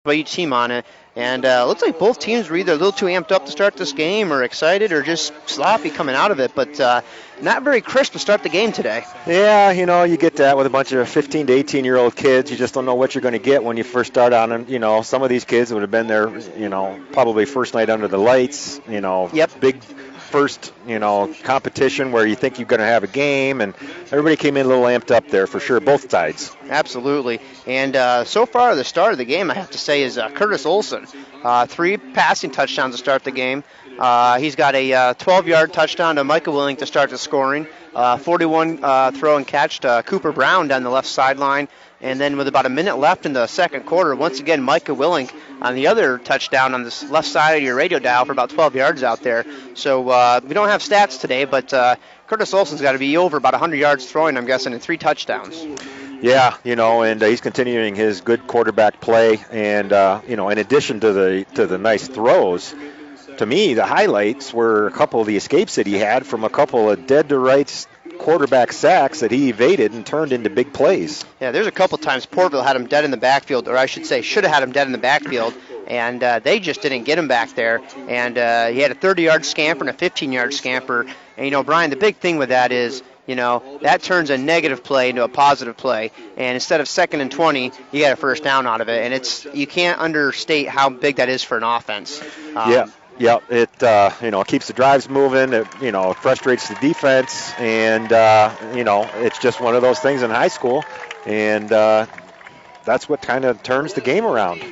by each team on it. And looks like both teams were either a little too amped up to start this game or excited or just sloppy coming out of it. But not very crisp to start the game today. Yeah, you get that with a bunch of 15 to 18-year-old kids. You just don't know what you're going to get when you first start on them. Some of these kids would have been there, probably first night under the lights, Yep. big first, competition where you think you're going to have a game, and everybody came in a little amped up there for sure, both sides. Absolutely. And so far, the start of the game, I have to say, is Curtis Olson. 3 passing touchdowns to start the game. He's got a 12-yard touchdown to Micah Willink to start the scoring. 41 throw and catch to Cooper Brown down the left sideline. And then with about a minute left in the second quarter, once again, Micah Willink on the other touchdown on the left side of your radio dial for about 12 yards out there. So we don't have stats today, but Curtis Olson's got to be over about 100 yards throwing, I'm guessing, and 3 touchdowns. Yeah, and he's continuing his good quarterback play. And, in addition to the nice throws, to me, the highlights were a couple of the escapes that he had from a couple of dead-to-rights quarterback sacks that he evaded and turned into big plays. Yeah, there's a couple times Portville had him dead in the backfield, or I should say should have had him dead in the backfield, and they just didn't get him back there. And he had a 30-yard scamper and a 15-yard scamper. And, Brian, the big thing with that is, that turns a negative play into a positive play. And instead of 2nd and 20, you get a first down out of it. And you can't understate how big that is for an offense. Yeah, it keeps the drives moving. It frustrates the defense, and it's just one of those things in high school, and that's what kind of turns the game around.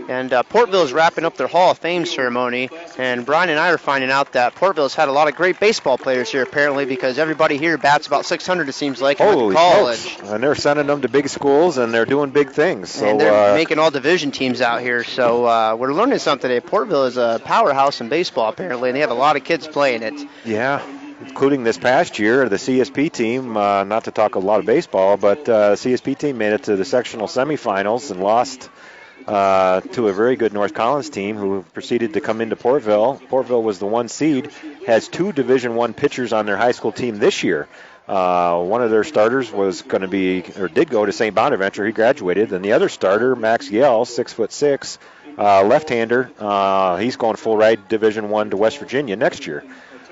And Portville is wrapping up their Hall of Fame ceremony, and Brian and I are finding out that Portville's had a lot of great baseball players here, apparently, because everybody here bats about 600, it seems like, in college. Folks. And they're sending them to big schools, and they're doing big things. So, and they're making all division teams out here, so we're learning something today. Portville is a powerhouse in baseball, apparently, and they have a lot of kids playing it. Yeah, including this past year, the CSP team, not to talk a lot of baseball, but the CSP team made it to the sectional semifinals and lost to a very good North Collins team who proceeded to come into Portville. Portville was the 1 seed, has 2 Division I pitchers on their high school team this year. One of their starters did go to St. Bonaventure. He graduated. And the other starter, Max Yell, 6'6", left-hander, he's going full ride Division I to West Virginia next year.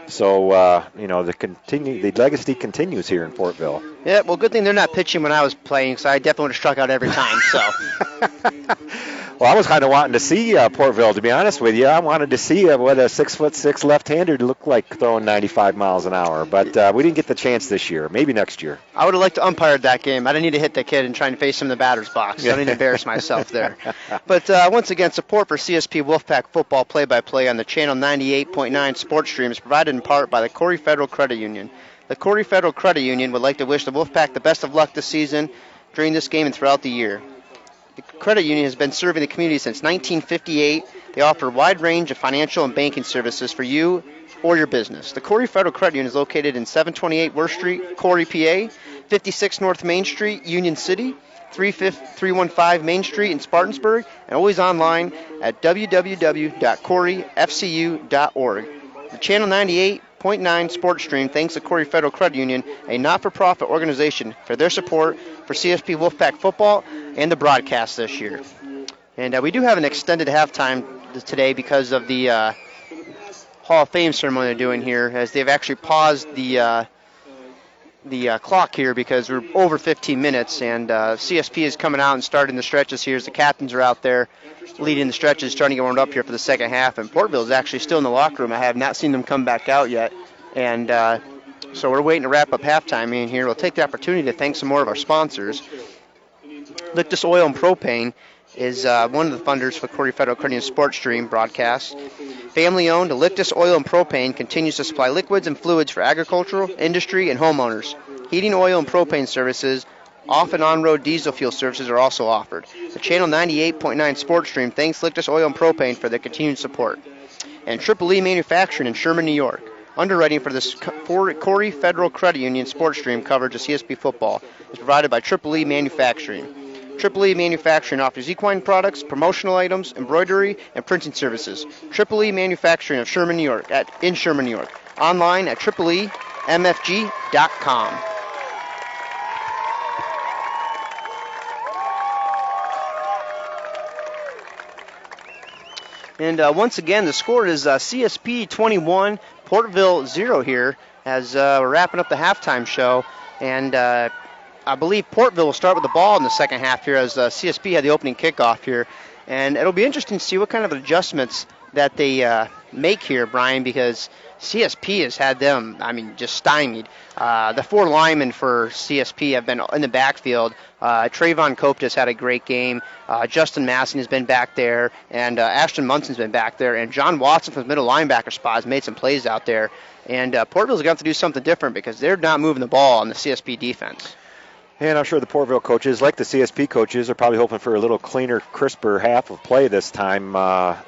So, the legacy continues here in Portville. Yeah, well, good thing they're not pitching when I was playing, so I definitely would have struck out every time. So. Well, I was kind of wanting to see Portville, to be honest with you. I wanted to see what a 6'6" left-hander looked like throwing 95 miles an hour, but we didn't get the chance this year. Maybe next year. I would have liked to umpire that game. I didn't need to hit that kid and try and face him in the batter's box. So I didn't embarrass myself there. But once again, support for CSP Wolfpack Football play-by-play on the Channel 98.9 sports stream is provided in part by the Corry Federal Credit Union. The Corry Federal Credit Union would like to wish the Wolfpack the best of luck this season, during this game and throughout the year. The credit union has been serving the community since 1958. They offer a wide range of financial and banking services for you or your business. The Corry Federal Credit Union is located in 728 Worth Street, Corry, PA, 56 North Main Street, Union City, 315 Main Street in Spartansburg, and always online at www.corryfcu.org. The Channel 98.9 sports stream thanks the Corry Federal Credit Union, a not-for-profit organization, for their support for CSP Wolfpack football and the broadcast this year. And we do have an extended halftime today because of the Hall of Fame ceremony they're doing here, as they've actually paused the clock here because we're over 15 minutes, and CSP is coming out and starting the stretches here as the captains are out there leading the stretches, starting to get warmed up here for the second half. And Portville is actually still in the locker room. I have not seen them come back out yet. And so we're waiting to wrap up halftime in here. We'll take the opportunity to thank some more of our sponsors. Lictus Oil and Propane is one of the funders for Corry Federal Credit Union Sports Stream broadcast. Family-owned, Lictus Oil and Propane continues to supply liquids and fluids for agricultural, industry, and homeowners. Heating, oil, and propane services, off- and on-road diesel fuel services are also offered. The Channel 98.9 sports stream thanks Lictus Oil and Propane for their continued support. And Triple E Manufacturing in Sherman, New York. Underwriting for this Corry Federal Credit Union sports stream coverage of CSP football is provided by Triple E Manufacturing. Triple E Manufacturing offers equine products, promotional items, embroidery, and printing services. Triple E Manufacturing of Sherman, New York, in Sherman, New York. Online at tripleemfg.com. And once again, the score is CSP 21, Portville 0 here as we're wrapping up the halftime show. And I believe Portville will start with the ball in the second half here as CSP had the opening kickoff here. And it'll be interesting to see what kind of adjustments that they make here, Brian, because CSP has had them, just stymied. The 4 linemen for CSP have been in the backfield. Trayvon Coptis had a great game. Justin Massing has been back there, and Ashton Munson's been back there. And John Watson from the middle linebacker spot has made some plays out there. And Portville's going to have to do something different because they're not moving the ball on the CSP defense. And I'm sure the Portville coaches, like the CSP coaches, are probably hoping for a little cleaner, crisper half of play this time.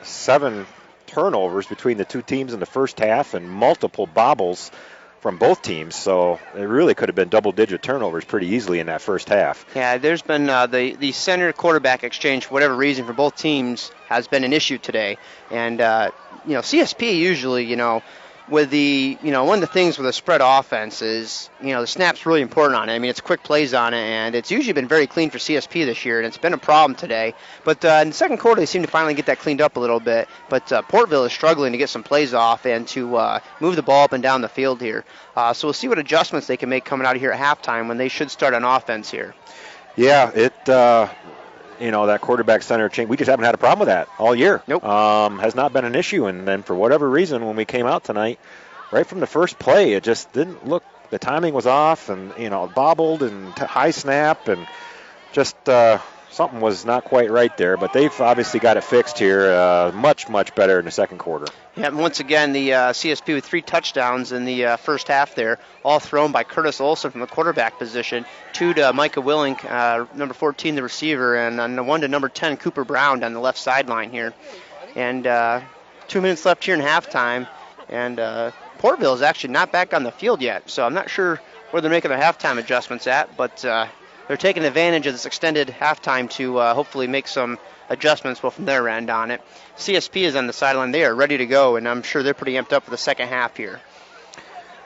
7 turnovers between the two teams in the first half and multiple bobbles from both teams. So it really could have been double-digit turnovers pretty easily in that first half. Yeah, there's been the center quarterback exchange, for whatever reason, for both teams has been an issue today. And, CSP usually, with the, one of the things with a spread offense is, the snap's really important on it. It's quick plays on it, and it's usually been very clean for CSP this year, and it's been a problem today. But in the second quarter, they seem to finally get that cleaned up a little bit. But Portville is struggling to get some plays off and to move the ball up and down the field here. So we'll see what adjustments they can make coming out of here at halftime when they should start on offense here. Yeah, that quarterback center change, we just haven't had a problem with that all year. Nope. Has not been an issue. And then for whatever reason, when we came out tonight, right from the first play, it just didn't look, the timing was off and, bobbled and high snap and just something was not quite right there. But they've obviously got it fixed here much, much better in the second quarter. Yeah, and once again, the CSP with 3 touchdowns in the first half there, all thrown by Curtis Olson from the quarterback position, 2 to Micah Willink, number 14, the receiver, and 1 to number 10, Cooper Brown down the left sideline here. And 2 minutes left here in halftime, and Portville is actually not back on the field yet, so I'm not sure where they're making their halftime adjustments at, but they're taking advantage of this extended halftime to hopefully make some adjustments from their end on it. CSP is on the sideline. They are ready to go, and I'm sure they're pretty amped up for the second half here.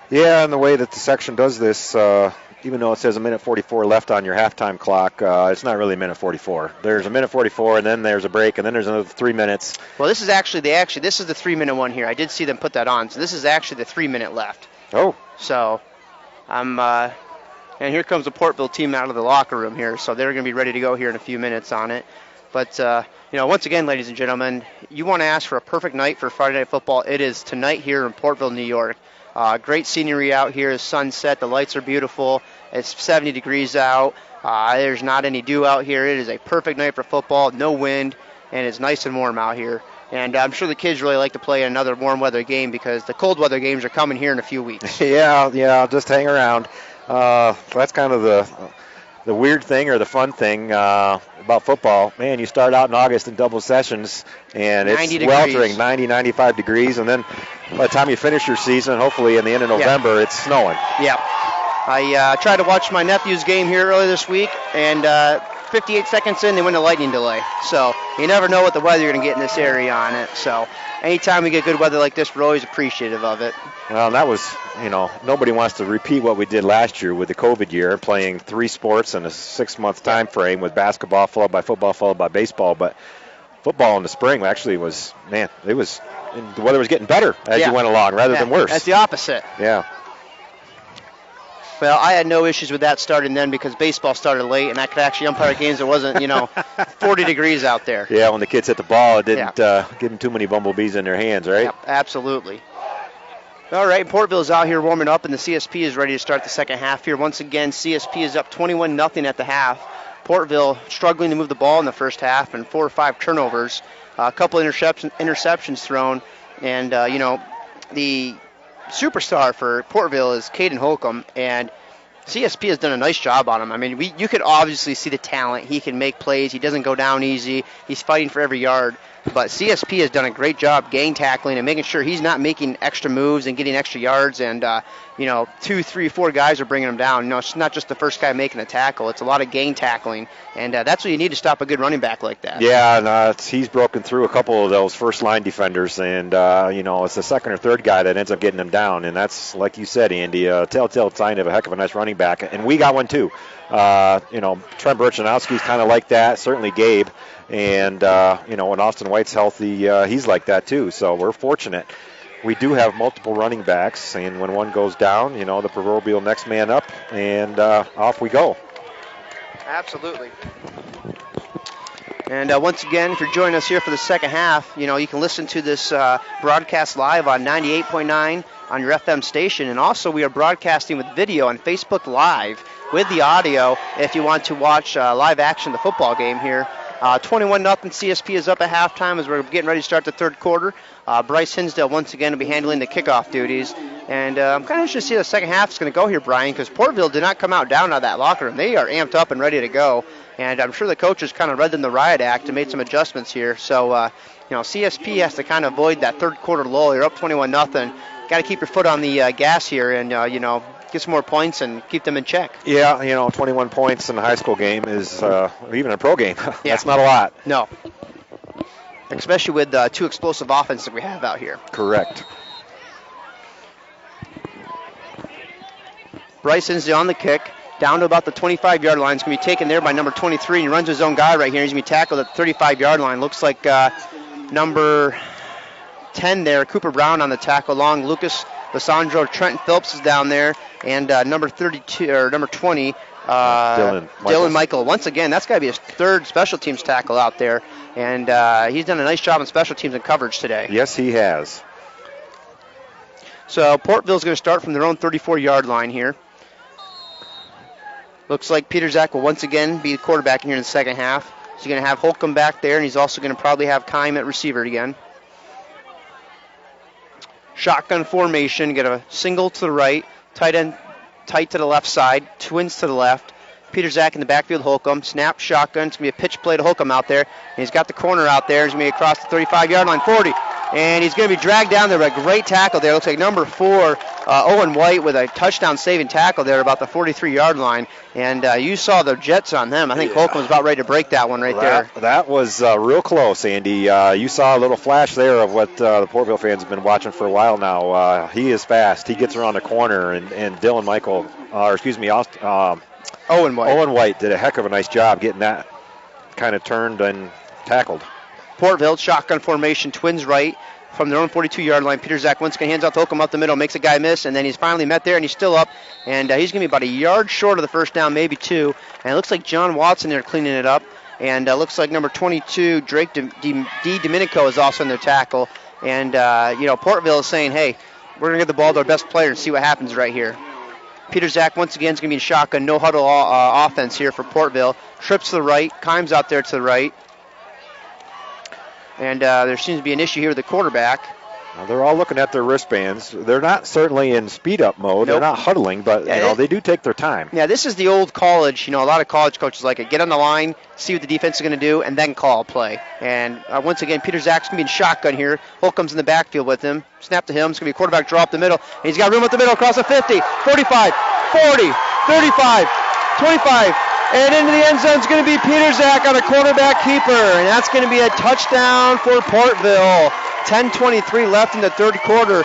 Yeah, and the way that the section does this, even though it says a minute 44 left on your halftime clock, it's not really a minute 44. There's a minute 44, and then there's a break, and then there's another 3 minutes. Well, this is actually this is the 3-minute one here. I did see them put that on, so this is actually the 3-minute left. Oh. So, and here comes the Portville team out of the locker room here, so they're going to be ready to go here in a few minutes on it. But, once again, ladies and gentlemen, you want to ask for a perfect night for Friday Night Football. It is tonight here in Portville, New York. Great scenery out here. The sunset. The lights are beautiful. It's 70 degrees out. There's not any dew out here. It is a perfect night for football. No wind, and it's nice and warm out here. And I'm sure the kids really like to play another warm weather game because the cold weather games are coming here in a few weeks. Yeah, just hang around. That's kind of the weird thing or the fun thing about football. Man, you start out in August in double sessions, and it's sweltering, 90, 95 degrees, and then by the time you finish your season, hopefully in the end of November, it's snowing. Yeah. I tried to watch my nephew's game here earlier this week, and 58 seconds in, they went to lightning delay. So you never know what the weather you're going to get in this area on it. So anytime we get good weather like this, we're always appreciative of it. Well, that was, nobody wants to repeat what we did last year with the COVID year, playing 3 sports in a 6-month time frame with basketball followed by football followed by baseball. But football in the spring actually was, the weather was getting better as you went along rather than worse. That's the opposite. Yeah. Well, I had no issues with that starting then because baseball started late, and I could actually umpire games that wasn't, 40 degrees out there. Yeah, when the kids hit the ball, it didn't give them too many bumblebees in their hands, right? Yep, absolutely. All right, Portville's out here warming up, and the CSP is ready to start the second half here. Once again, CSP is up 21-0 at the half. Portville struggling to move the ball in the first half and 4 or 5 turnovers, a couple interceptions thrown, and, the superstar for Portville is Caden Holcomb, and CSP has done a nice job on him. You could obviously see the talent. He can make plays. He doesn't go down easy. He's fighting for every yard. But CSP has done a great job gang tackling and making sure he's not making extra moves and getting extra yards. And, 2, 3, 4 guys are bringing them down. It's not just the first guy making a tackle. It's a lot of gang tackling, and that's what you need to stop a good running back like that. Yeah, and he's broken through a couple of those first-line defenders, and, it's the second or third guy that ends up getting him down, and that's, like you said, Andy, a telltale sign of a heck of a nice running back, and we got one too. Trent Burchanowski's kind of like that, certainly Gabe, and, when Austin White's healthy, he's like that too, so we're fortunate. We do have multiple running backs, and when one goes down, the proverbial next man up, and off we go. Absolutely. And once again, if you're joining us here for the second half, you can listen to this broadcast live on 98.9 on your FM station, and also we are broadcasting with video on Facebook Live with the audio if you want to watch live action of the football game here. 21-0 CSP is up at halftime as we're getting ready to start the third quarter. Bryce Hinsdale once again will be handling the kickoff duties. And I'm kind of interested to see how the second half is going to go here, Brian, because Portville did not come out down out of that locker room. They are amped up and ready to go. And I'm sure the coaches kind of read them the riot act and made some adjustments here. So, CSP has to kind of avoid that third quarter lull. You're up 21-0. Got to keep your foot on the gas here and, get some more points and keep them in check. Yeah, 21 points in a high school game is, even a pro game, that's not a lot. No. Especially with the two explosive offenses that we have out here. Correct. Bryce Hinsdale on the kick, down to about the 25-yard line. It's going to be taken there by number 23, and he runs his own guy right here. He's going to be tackled at the 35-yard line. Looks like number 10 there, Cooper Brown on the tackle along. Lucas Lissandro, Trenton Phillips is down there, and number 32 or number 20, Dylan Michael. Once again, that's got to be his third special teams tackle out there, and he's done a nice job on special teams and coverage today. Yes, he has. So Portville's going to start from their own 34-yard line here. Looks like Peter Zach will once again be the quarterback in here in the second half. He's going to have Holcomb back there, and he's also going to probably have Kime at receiver again. Shotgun formation, get a single to the right, tight end tight to the left side, twins to the left. Peter Zach in the backfield, Holcomb. Snap, shotgun. It's going to be a pitch play to Holcomb out there. And he's got the corner out there. He's going to be across the 35-yard line, 40. And he's going to be dragged down there. A great tackle there. Looks like number 4, Owen White, with a touchdown-saving tackle there about the 43-yard line. And you saw the jets on them. I think Holcomb was about ready to break that one there. That was real close, Andy. You saw a little flash there of what the Portville fans have been watching for a while now. He is fast. He gets around the corner, and Dylan Michael, Owen White did a heck of a nice job getting that kind of turned and tackled. Portville, shotgun formation, twins right from their own 42-yard line. Peter Zach once again hands off to Holcomb up the middle, makes a guy miss, and then he's finally met there, and he's still up, and he's going to be about a yard short of the first down, maybe 2. And it looks like John Watson there cleaning it up, and looks like number 22, Drake Domenico, is also in their tackle. And, Portville is saying, hey, we're going to get the ball to our best player and see what happens right here. Peter Zach once again is going to be in shotgun, no huddle offense here for Portville. Trips to the right, Kimes out there to the right. And there seems to be an issue here with the quarterback. Well, they're all looking at their wristbands. They're not certainly in speed-up mode. Nope. They're not huddling, but they do take their time. Yeah, this is the old college. A lot of college coaches like it. Get on the line, see what the defense is going to do, and then call a play. And once again, Peter Zach's going to be in shotgun here. Holcomb's in the backfield with him. Snap to him. It's going to be a quarterback draw up the middle. And he's got room up the middle across the 50, 45, 40, 35, 25. And into the end zone is going to be Peter Zach on a quarterback keeper. And that's going to be a touchdown for Portville. 10:23 left in the third quarter.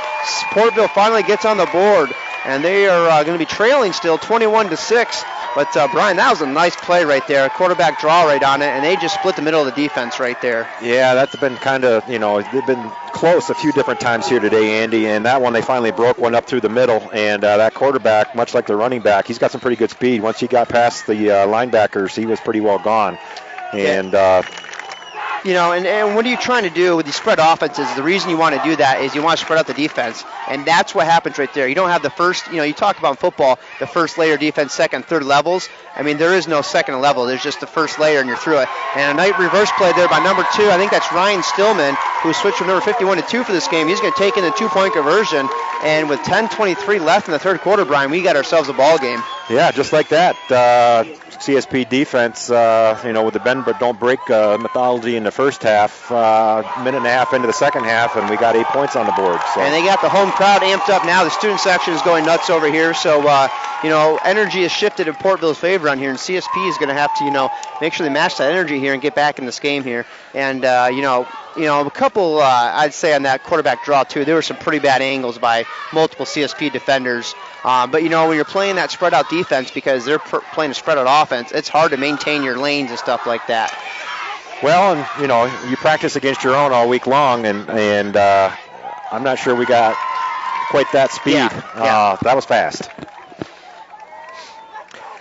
Portville finally gets on the board. And they are going to be trailing still 21-6. But, Brian, that was a nice play right there. A quarterback draw right on it. And they just split the middle of the defense right there. Yeah, that's been kind of, they've been close a few different times here today, Andy. And that one, they finally broke one up through the middle. And that quarterback, much like the running back, he's got some pretty good speed. Once he got past the linebackers, he was pretty well gone. And... and what are you trying to do with these spread offenses? The reason you want to do that is you want to spread out the defense, and that's what happens right there. You don't have the first, you talk about in football, the first layer defense, second, third levels. I mean, there is no second level. There's just the first layer, and you're through it. And a nice reverse play there by number 2. I think that's Ryan Stillman, who switched from number 51 to 2 for this game. He's going to take in the 2-point conversion, and with 10:23 left in the third quarter, Brian, we got ourselves a ball game. Yeah, just like that. CSP defense, with the bend but don't break methodology in the first half, minute and a half into the second half, and we got 8 points on the board. So. And they got the home crowd amped up now. The student section is going nuts over here. So, energy has shifted in Portville's favor on here, and CSP is going to have to, make sure they match that energy here and get back in this game here. And, a couple, I'd say on that quarterback draw, too, there were some pretty bad angles by multiple CSP defenders. But, when you're playing that spread-out defense, because they're playing a spread-out offense, it's hard to maintain your lanes and stuff like that. Well, and, you practice against your own all week long, and I'm not sure we got quite that speed. Yeah. That was fast.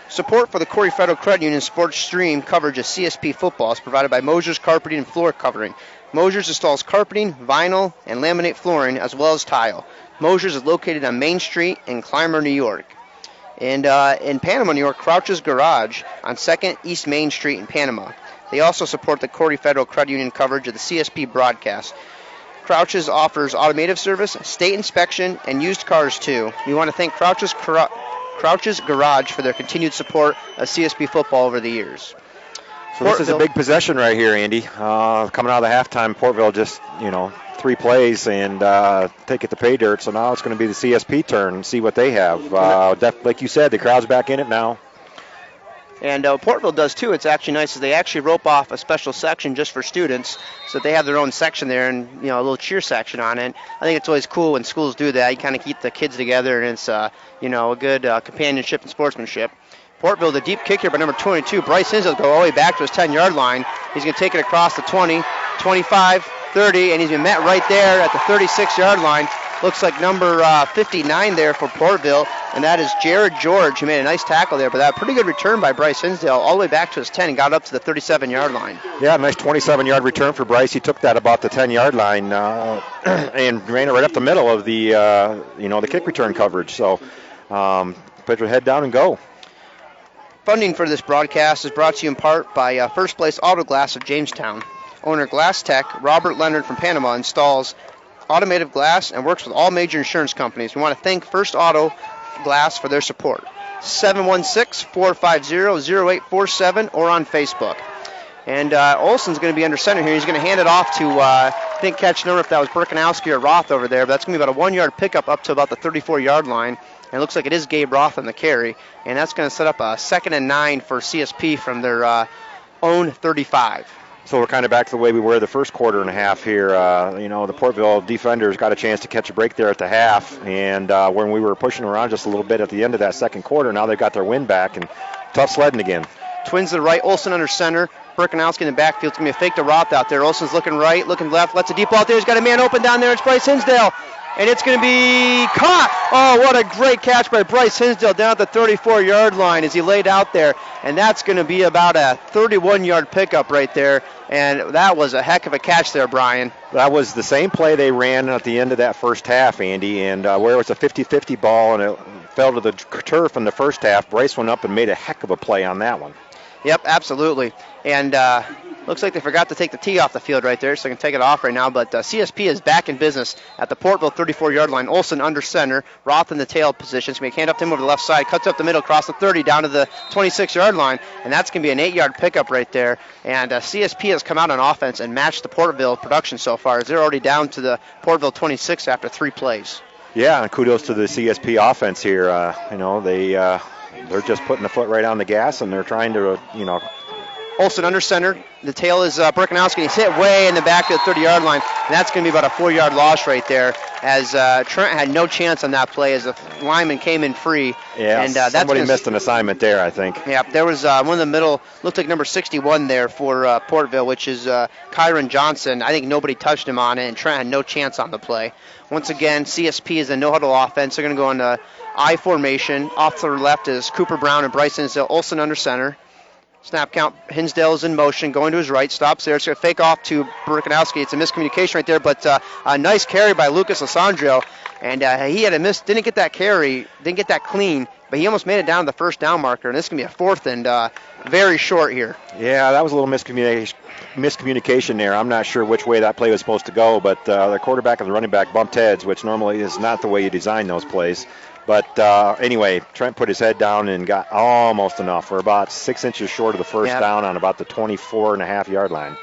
Support for the Corry Federal Credit Union Sports Stream coverage of CSP football is provided by Mosier's Carpeting and Floor Covering. Mosier's installs carpeting, vinyl, and laminate flooring, as well as tile. Mosier's is located on Main Street in Clymer, New York. And in Panama, New York, Crouch's Garage on 2nd East Main Street in Panama. They also support the Corry Federal Credit Union coverage of the CSP broadcast. Crouch's offers automotive service, state inspection, and used cars, too. We want to thank Crouch's Garage for their continued support of CSP football over the years. So this is a big possession right here, Andy. Coming out of the halftime, Portville just, 3 plays and take it to pay dirt. So now it's going to be the CSP turn and see what they have. Like you said, the crowd's back in it now. And Portville does too. It's actually nice as they actually rope off a special section just for students, so they have their own section there and a little cheer section on it. I think it's always cool when schools do that. You kind of keep the kids together, and it's a good companionship and sportsmanship. Portville, the deep kick here by number 22. Bryce Hinsdale will go all the way back to his 10-yard line. He's going to take it across the 20, 25, 30, and he's been met right there at the 36-yard line. Looks like number 59 there for Portville, and that is Jared George, who made a nice tackle there. But that pretty good return by Bryce Hinsdale all the way back to his 10 and got up to the 37-yard line. Yeah, nice 27-yard return for Bryce. He took that about the 10-yard line and ran it right up the middle of the the kick return coverage. So put your head down and go. Funding for this broadcast is brought to you in part by First Place Auto Glass of Jamestown. Owner Glass Tech, Robert Leonard from Panama, installs automotive glass and works with all major insurance companies. We want to thank First Auto Glass for their support. 716-450-0847 or on Facebook. And Olson's going to be under center here. He's going to hand it off to, I think, catch number if that was Burkanowski or Roth over there. But that's going to be about a 1-yard pickup up to about the 34-yard line. And it looks like it is Gabe Roth on the carry. And that's going to set up a 2nd and 9 for CSP from their own 35. So we're kind of back to the way we were the first quarter and a half here. The Portville defenders got a chance to catch a break there at the half. And when we were pushing around just a little bit at the end of that second quarter, now they've got their wind back and tough sledding again. Twins to the right, Olson under center. Burkanowski in the backfield. It's going to be a fake to Roth out there. Olson's looking right, looking left, lets a deep ball out there. He's got a man open down there. It's Bryce Hinsdale. And it's going to be caught. Oh, what a great catch by Bryce Hinsdale down at the 34-yard line as he laid out there. And that's going to be about a 31-yard pickup right there. And that was a heck of a catch there, Brian. That was the same play they ran at the end of that first half, Andy. And where it was a 50-50 ball and it fell to the turf in the first half, Bryce went up and made a heck of a play on that one. Yep, absolutely. And looks like they forgot to take the tee off the field right there, so they can take it off right now. But CSP is back in business at the Portville 34-yard line. Olson under center, Roth in the tail position. So we hand up to him over the left side, cuts up the middle, across the 30, down to the 26-yard line. And that's going to be an 8-yard pickup right there. And CSP has come out on offense and matched the Portville production so far, as they're already down to the Portville 26 after 3 plays. Yeah, and kudos to the CSP offense here. They're just putting the foot right on the gas, and they're trying to, Olson under center. The tail is Burkanowski. He's hit way in the back of the 30-yard line, and that's going to be about a 4-yard loss right there, as Trent had no chance on that play as the lineman came in free. Yeah, and somebody missed an assignment there, I think. Yeah, there was one in the middle, looked like number 61 there for Portville, which is Kyron Johnson. I think nobody touched him on it, and Trent had no chance on the play. Once again, CSP is a no-huddle offense. They're going to go into I formation. Off to their left is Cooper Brown and Bryce Hinsdale. Olson under center. Snap count. Hinsdale is in motion, going to his right. Stops there. It's going to fake off to Burkanowski. It's a miscommunication right there, but a nice carry by Lucas Alessandro. And he had a miss. Didn't get that carry. Didn't get that clean, but he almost made it down to the first down marker. And this is going to be a 4th and very short here. Yeah, that was a little miscommunication there. I'm not sure which way that play was supposed to go, but the quarterback and the running back bumped heads, which normally is not the way you design those plays. But anyway, Trent put his head down and got almost enough. We're about 6 inches short of the first down on about the 24.5-yard line.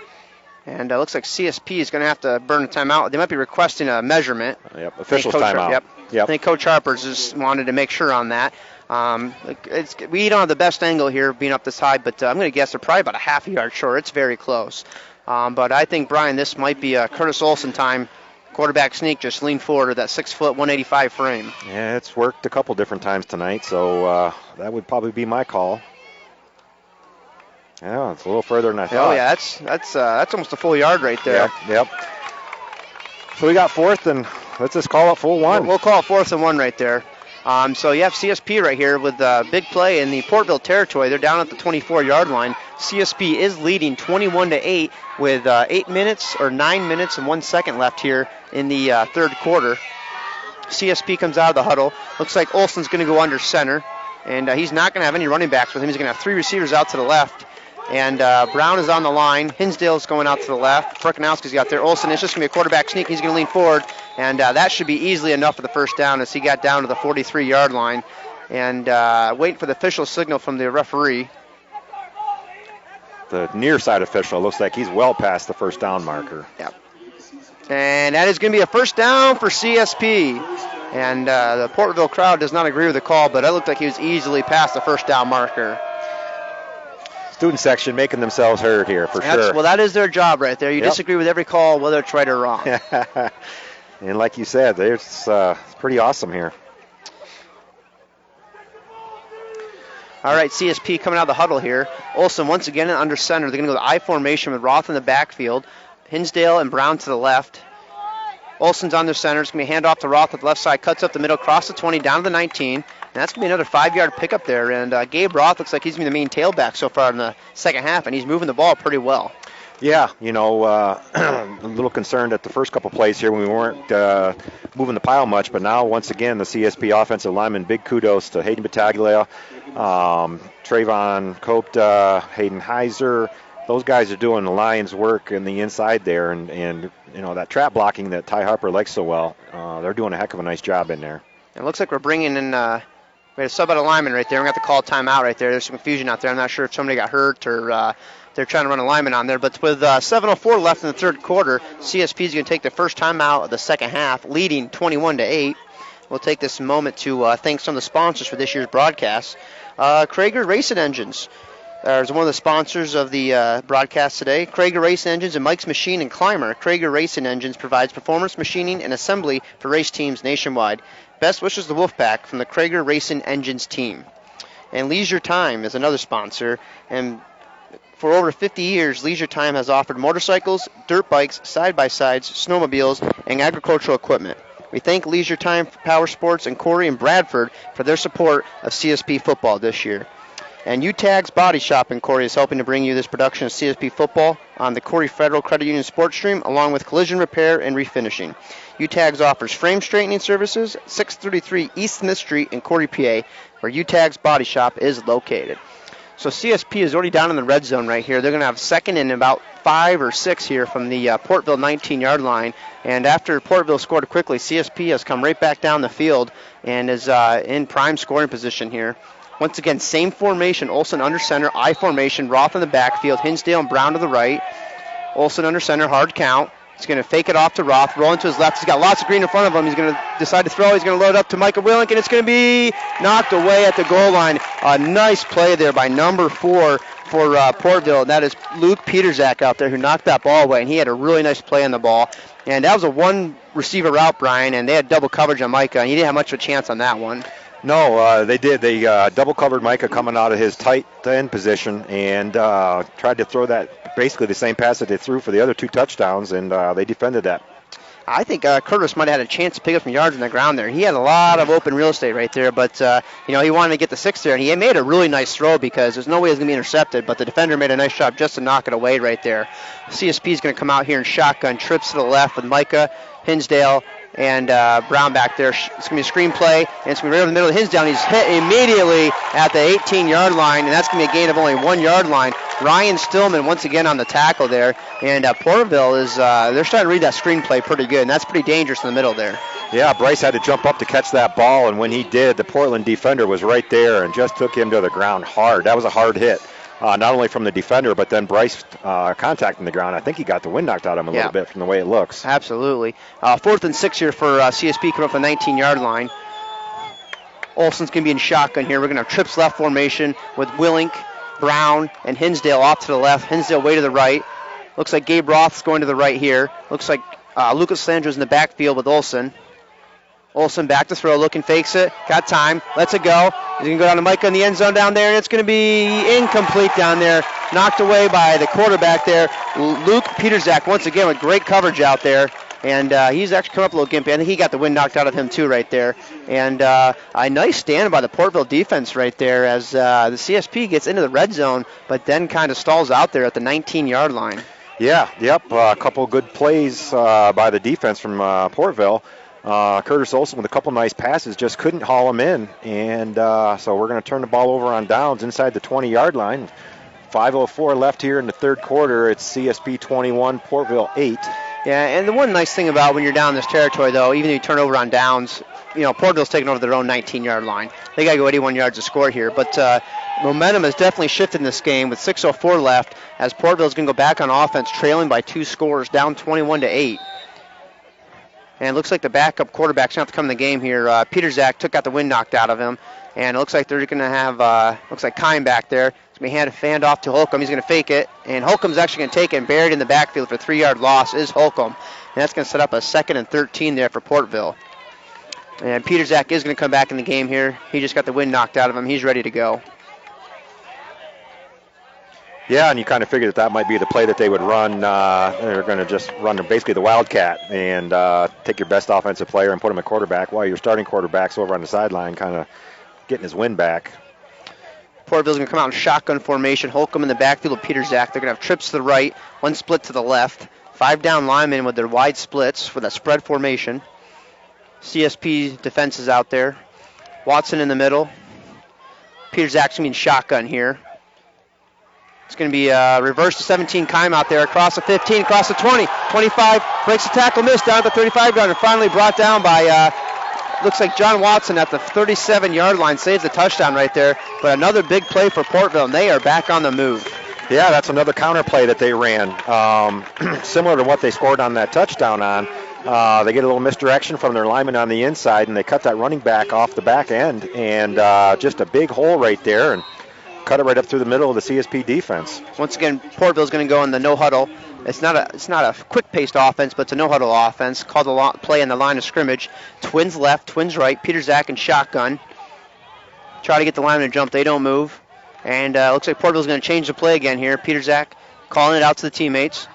And it looks like CSP is going to have to burn a timeout. They might be requesting a measurement. Yep, official's timeout. Yep. I think Coach Harper's just wanted to make sure on that. We don't have the best angle here being up this high, but I'm going to guess they're probably about a half a yard short. It's very close. But I think, Brian, this might be a Curtis Olson time. Quarterback sneak, just lean forward with that 6 foot, 185 frame. Yeah, it's worked a couple different times tonight, so that would probably be my call. Yeah, it's a little further than I thought. Oh yeah, that's almost a full yard right there. Yep. So we got 4th, and let's just call it full 1. We'll call it 4th and 1 right there. So you have CSP right here with a big play in the Portville territory. They're down at the 24-yard line. CSP is leading 21-8 with 9 minutes and 1 second left here in the third quarter. CSP comes out of the huddle. Looks like Olson's going to go under center, and he's not going to have any running backs with him. He's going to have 3 receivers out to the left. And Brown is on the line. Hinsdale's going out to the left. Frykowski's got there. Olson, it's just going to be a quarterback sneak. He's going to lean forward. And that should be easily enough for the first down as he got down to the 43-yard line. And waiting for the official signal from the referee. The near side official looks like he's well past the first down marker. Yep. And that is going to be a first down for CSP. And the Portville crowd does not agree with the call, but it looked like he was easily past the first down marker. Student section making themselves heard here for sure. Well, that is their job right there. You disagree with every call, whether it's right or wrong. And like you said, it's pretty awesome here. All right, CSP coming out of the huddle here. Olson once again under center. They're going to go to I formation with Roth in the backfield. Hinsdale and Brown to the left. Olson's on their center. It's going to be a handoff to Roth at the left side. Cuts up the middle, across the 20, down to the 19. And that's going to be another 5-yard pickup there. And Gabe Roth looks like he's going to be the main tailback so far in the second half, and he's moving the ball pretty well. Yeah, a little concerned at the first couple plays here when we weren't moving the pile much, but now once again the CSP offensive lineman, big kudos to Hayden Battaglia, Trayvon Copta, Hayden Heiser. Those guys are doing the Lions' work in the inside there, and that trap blocking that Ty Harper likes so well. They're doing a heck of a nice job in there. It looks like we're bringing in we had a sub out of lineman right there. We're going to have to call a timeout right there. There's some confusion out there. I'm not sure if somebody got hurt or they're trying to run a lineman on there. But with 7:04 left in the third quarter, CSP is going to take the first timeout of the second half, leading 21-8. We'll take this moment to thank some of the sponsors for this year's broadcast. Krager Racing Engines is one of the sponsors of the broadcast today. Krager Racing Engines and Mike's Machine and Climber. Krager Racing Engines provides performance machining and assembly for race teams nationwide. Best wishes to Wolfpack from the Krager Racing Engines team. And Leisure Time is another sponsor. And for over 50 years, Leisure Time has offered motorcycles, dirt bikes, side-by-sides, snowmobiles, and agricultural equipment. We thank Leisure Time Power Sports and Corry and Bradford for their support of CSP football this year. And UTAG's Body Shop in Corry is helping to bring you this production of CSP football on the Corry Federal Credit Union Sports Stream, along with collision repair and refinishing. UTAG's offers frame straightening services, 633 East Smith Street in Corry, PA, where UTAG's Body Shop is located. So CSP is already down in the red zone right here. They're going to have second and about 5 or 6 here from the Portville 19-yard line. And after Portville scored quickly, CSP has come right back down the field and is in prime scoring position here. Once again, same formation. Olson under center, I formation, Roth in the backfield, Hinsdale and Brown to the right. Olson under center, hard count. He's going to fake it off to Roth, roll into his left. He's got lots of green in front of him. He's going to decide to throw. He's going to load up to Micah Willink, and it's going to be knocked away at the goal line. A nice play there by number 4 for Portville, and that is Luke Peterzak out there who knocked that ball away, and he had a really nice play on the ball. And that was a one-receiver route, Brian, and they had double coverage on Micah, and he didn't have much of a chance on that one. No, they did. They double-covered Micah coming out of his tight end position and tried to throw that, basically the same pass that they threw for the other 2 touchdowns, and they defended that. I think Curtis might have had a chance to pick up some yards on the ground there. He had a lot of open real estate right there, but he wanted to get the 6 there, and he made a really nice throw because there's no way it was going to be intercepted, but the defender made a nice job just to knock it away right there. CSP is going to come out here in shotgun, trips to the left with Micah, Hinsdale, and Brown back there. It's going to be a screen play, and it's going to be right in the middle of Hinsdale. He's hit immediately at the 18-yard line, and that's going to be a gain of only 1 yard line. Ryan Stillman once again on the tackle there. And Portville is, they're starting to read that screenplay pretty good, and that's pretty dangerous in the middle there. Yeah, Bryce had to jump up to catch that ball, and when he did, the Portland defender was right there and just took him to the ground hard. That was a hard hit, not only from the defender, but then Bryce contacting the ground. I think he got the wind knocked out of him a little bit from the way it looks. Absolutely. 4th and 6 here for CSP coming up the 19-yard line. Olsen's going to be in shotgun here. We're going to have trips left formation with Willink, Brown, and Hinsdale off to the left. Hinsdale way to the right. Looks like Gabe Roth's going to the right here. Looks like Lucas Landro's in the backfield with Olsen. Olsen back to throw, looking, fakes it, got time, lets it go. He's going to go down to Micah in the end zone down there, and it's going to be incomplete down there. Knocked away by the quarterback there. Luke Peterzak once again with great coverage out there. And he's actually come up a little gimpy. I think he got the wind knocked out of him too right there. And a nice stand by the Portville defense right there as the CSP gets into the red zone, but then kind of stalls out there at the 19-yard line. Yeah, a couple good plays by the defense from Portville. Curtis Olsen with a couple nice passes, just couldn't haul him in. And so we're going to turn the ball over on downs inside the 20-yard line. 5:04 left here in the third quarter. It's CSP 21, Portville 8. Yeah, and the one nice thing about when you're down this territory, though, even if you turn over on downs, Portville's taking over their own 19-yard line. They got to go 81 yards to score here. But momentum has definitely shifted in this game with 6:04 left as Portville's going to go back on offense, trailing by 2 scores, down 21-8. And it looks like the backup quarterback's going to have to come in the game here. Peterzak got the wind knocked out of him. And it looks like they're going to have, Kine back there. It's going to be hand off to Holcomb. He's going to fake it. And Holcomb's actually going to take it, and buried in the backfield for a 3-yard loss is Holcomb. And that's going to set up a 2nd and 13 there for Portville. And Peterzak is going to come back in the game here. He just got the wind knocked out of him. He's ready to go. Yeah, and you kind of figured that might be the play that they would run. They're going to just run basically the Wildcat and take your best offensive player and put him at quarterback while your starting quarterback's over on the sideline kind of getting his wind back. Portville's going to come out in shotgun formation. Holcomb in the backfield with Peterzak. They're going to have trips to the right, 1 split to the left. 5 down linemen with their wide splits for that spread formation. CSP defense is out there. Watson in the middle. Peterzak's going to be in shotgun here. It's going to be reverse to 17 Kime out there across the 15, across the 20, 25, breaks the tackle, missed down at the 35-yard, and finally brought down by, looks like John Watson at the 37-yard line, saves the touchdown right there. But another big play for Portville, and they are back on the move. Yeah, that's another counter play that they ran, similar to what they scored on that touchdown on. They get a little misdirection from their lineman on the inside, and they cut that running back off the back end, and just a big hole right there, and cut it right up through the middle of the CSP defense. Once again, Portville's going to go in the no huddle. It's not a quick-paced offense, but it's a no huddle offense. Called the play on the line of scrimmage. Twins left, twins right. Peterzak in shotgun. Try to get the lineman to jump. They don't move. And looks like Portville's going to change the play again here. Peterzak calling it out to the teammates.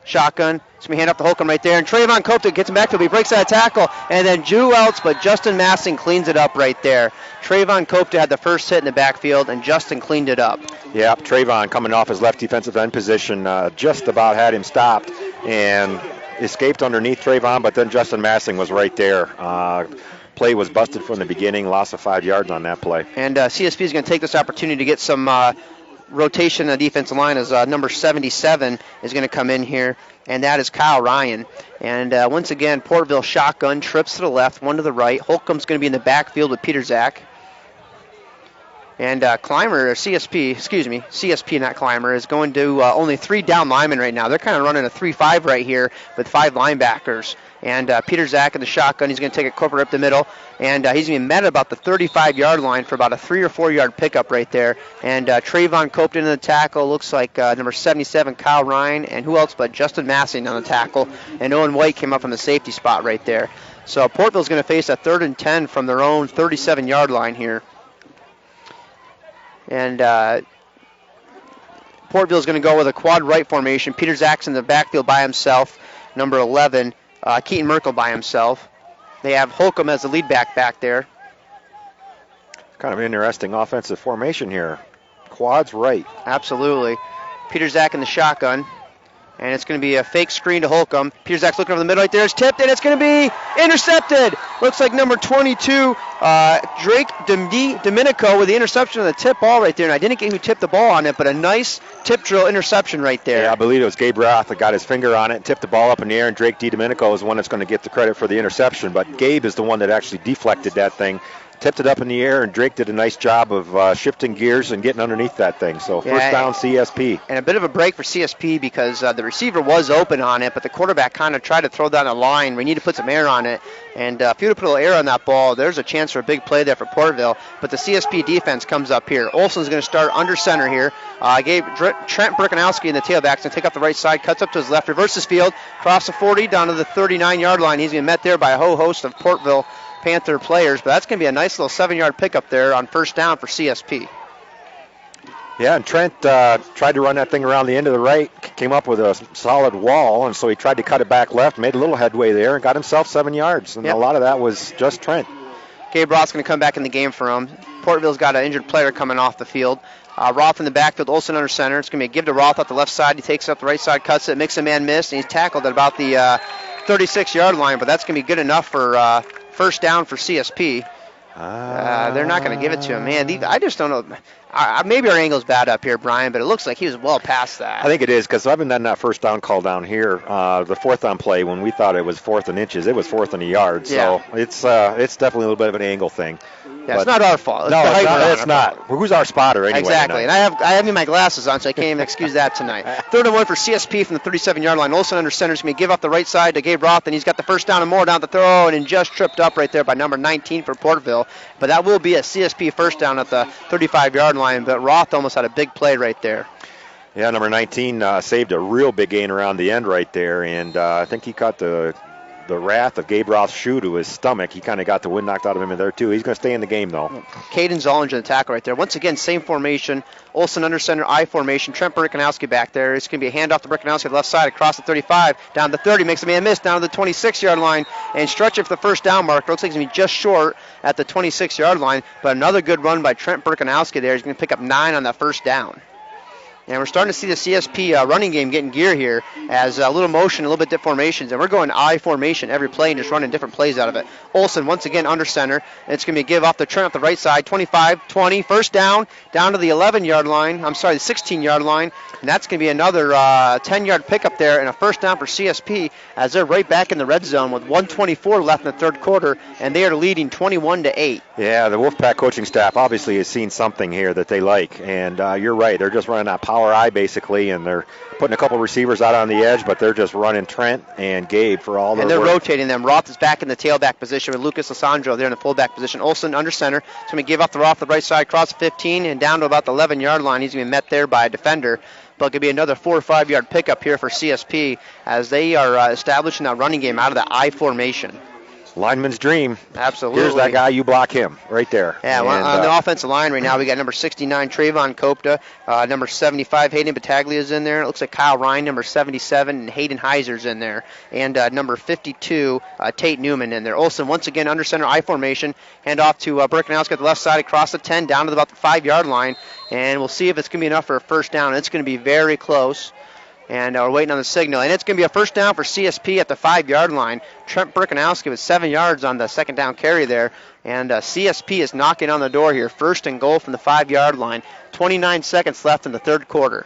Shotgun. It's going to be hand up to Holcomb right there. And Trayvon Copta gets him back to him. He breaks out a tackle. And then Drew else, but Justin Massing cleans it up right there. Trayvon Copta had the first hit in the backfield, and Justin cleaned it up. Yeah, Trayvon coming off his left defensive end position, just about had him stopped and escaped underneath Trayvon, but then Justin Massing was right there. Play was busted from the beginning, loss of 5 yards on that play. And CSP is going to take this opportunity to get some rotation on the defensive line as number 77 is going to come in here, and that is Kyle Ryan. And once again, Portville shotgun, trips to the left, 1 to the right. Holcomb's going to be in the backfield with Peterzak. And CSP, not Clymer, is going to only 3 down linemen right now. They're kind of running a 3-5 right here with 5 linebackers. And Peterzak in the shotgun, he's going to take a corporate up the middle. And he's going to be met at about the 35-yard line for about a 3 or 4 yard pickup right there. And Trayvon Copta in the tackle. Looks like number 77, Kyle Ryan. And who else but Justin Massing on the tackle. And Owen White came up from the safety spot right there. So Portville's going to face a 3rd and 10 from their own 37-yard line here. And Portville's going to go with a quad right formation. Peterzak's in the backfield by himself. Number 11, Keaton Merkel by himself. They have Holcomb as the lead back there. Kind of an interesting offensive formation here. Quads right. Absolutely. Peterzak in the shotgun. And it's going to be a fake screen to Holcomb. Pierzak's looking over the middle right there. It's tipped, and it's going to be intercepted. Looks like number 22, Drake Domenico with the interception of the tip ball right there. And I didn't get who tipped the ball on it, but a nice tip drill interception right there. Yeah, I believe it was Gabe Roth that got his finger on it, tipped the ball up in the air, and Drake Domenico is the one that's going to get the credit for the interception. But Gabe is the one that actually deflected that thing, tipped it up in the air, and Drake did a nice job of shifting gears and getting underneath that thing. So first down CSP. And a bit of a break for CSP because the receiver was open on it, but the quarterback kind of tried to throw down the line. We need to put some air on it. And if you would put a little air on that ball, there's a chance for a big play there for Portville. But the CSP defense comes up here. Olson's going to start under center here. Trent Burkanowski in the tailback's going to take up the right side, cuts up to his left, reverses field, cross the 40 down to the 39-yard line. He's going to be met there by a whole host of Portville Panther players, but that's going to be a nice little 7-yard pickup there on first down for CSP. Yeah, and Trent tried to run that thing around the end of the right, came up with a solid wall, and so he tried to cut it back left, made a little headway there, and got himself 7 yards. And a lot of that was just Trent. Gabe Roth's going to come back in the game for him. Portville's got an injured player coming off the field. Roth in the backfield, Olson under center. It's going to be a give to Roth off the left side. He takes it up the right side, cuts it, makes a man miss, and he's tackled at about the 36-yard line, but that's going to be good enough for first down for CSP. They're not going to give it to him. Man, I just don't know. Maybe our angle's bad up here, Brian, but it looks like he was well past that. I think it is, because I've been done that first down call down here. The fourth down play, when we thought it was fourth and inches, it was fourth and a yard. So it's definitely a little bit of an angle thing. Yeah, it's not our fault. It's not. Who's our spotter anyway? Exactly, and I have my glasses on, so I can't even excuse that tonight. 3rd and 1 for CSP from the 37-yard line. Olson under center is going to give up the right side to Gabe Roth, and he's got the first down and more down the throw, and just tripped up right there by number 19 for Portville. But that will be a CSP first down at the 35-yard line, but Roth almost had a big play right there. Yeah, number 19 saved a real big gain around the end right there, and I think he caught the wrath of Gabe Roth's shoe to his stomach. He kind of got the wind knocked out of him in there, too. He's going to stay in the game, though. Caden Zollinger, the tackle right there. Once again, same formation. Olson under center, I formation. Trent Burkanowski back there. It's going to be a handoff to Burkanowski on the left side, across the 35, down to 30, makes a man miss, down to the 26-yard line, and stretching for the first down mark. Looks like he's going to be just short at the 26-yard line, but another good run by Trent Burkanowski there. He's going to pick up 9 on that first down. And we're starting to see the CSP running game getting gear here as a little motion, a little bit different formations. And we're going I formation every play and just running different plays out of it. Olson once again under center. And it's going to be a give off the Trent off the right side. 25, 20, first down to the 11-yard line. I'm sorry, the 16-yard line. And that's going to be another 10-yard pickup there and a first down for CSP as they're right back in the red zone with 1:24 left in the third quarter. And they are leading 21-8. Yeah, the Wolfpack coaching staff obviously has seen something here that they like. And you're right. They're just running that power I basically, and they're putting a couple receivers out on the edge, but they're just running Trent and Gabe for all their work. And they're rotating them. Roth is back in the tailback position with Lucas Alessandro there in the fullback position. Olson under center. He's going to give up the Roth the right side, cross 15, and down to about the 11-yard line. He's going to be met there by a defender. But it could be another 4 or 5 yard pickup here for CSP as they are establishing that running game out of the I formation. Lineman's dream. Absolutely. Here's that guy, you block him right there. Yeah, on the offensive line right now, we got number 69, Trayvon Copta. Number 75, Hayden Battaglia's in there. It looks like Kyle Ryan, number 77, and Hayden Heiser's in there. And number 52, Tate Newman in there. Olson once again under center I formation. Hand off to Burkanowski at the left side across the 10 down to about the 5-yard line. And we'll see if it's going to be enough for a first down. It's going to be very close. And we're waiting on the signal. And it's going to be a first down for CSP at the 5-yard line. Trent Burkanowski with 7 yards on the second down carry there. And CSP is knocking on the door here. First and goal from the 5-yard line. 29 seconds left in the third quarter.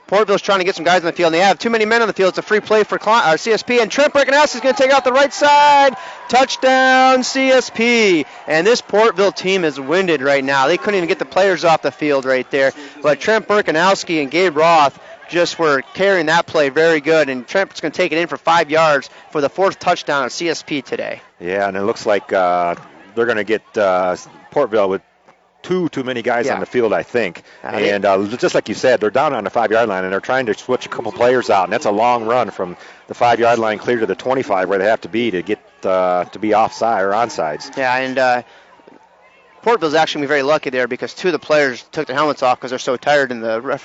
Portville's trying to get some guys on the field, and they have too many men on the field. It's a free play for CSP, and Trent Burkanowski is going to take out the right side. Touchdown, CSP. And this Portville team is winded right now. They couldn't even get the players off the field right there. But Trent Burkanowski and Gabe Roth just were carrying that play very good, and Trent's going to take it in for 5 yards for the 4th touchdown of CSP today. Yeah, and it looks like they're going to get Portville with too many guys on the field, I think. And just like you said, they're down on the 5-yard line, and they're trying to switch a couple players out, and that's a long run from the 5-yard line clear to the 25 where they have to be to get to be offside or onsides. Yeah, and Portville's actually going to be very lucky there because 2 of the players took their helmets off because they're so tired, and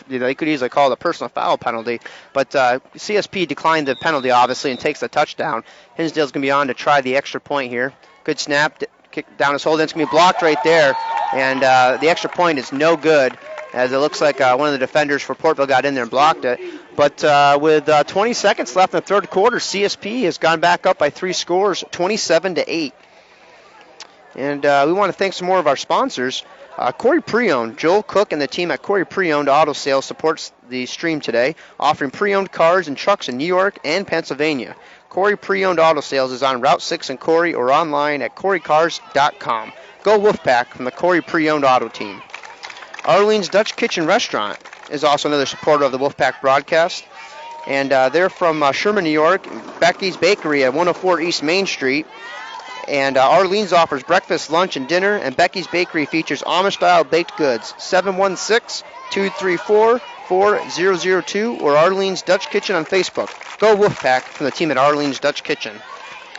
they could easily call it a personal foul penalty. But CSP declined the penalty, obviously, and takes the touchdown. Hinsdale's going to be on to try the extra point here. Good snap. Kick down his hold. It's going to be blocked right there. And the extra point is no good. as it looks like one of the defenders for Portville got in there and blocked it. But with 20 seconds left in the third quarter, CSP has gone back up by 3 scores, 27-8. And we want to thank some more of our sponsors. Corry Pre-Owned, Joel Cook and the team at Corry Pre-Owned Auto Sales supports the stream today, offering pre-owned cars and trucks in New York and Pennsylvania. Corry Pre-Owned Auto Sales is on Route 6 in Corry or online at corrycars.com. Go Wolfpack from the Corry Pre-Owned Auto team. Arlene's Dutch Kitchen Restaurant is also another supporter of the Wolfpack broadcast. And they're from Sherman, New York. Becky's Bakery at 104 East Main Street. And Arlene's offers breakfast, lunch, and dinner. And Becky's Bakery features Amish-style baked goods. 716-234-4002 or Arlene's Dutch Kitchen on Facebook. Go Wolfpack from the team at Arlene's Dutch Kitchen.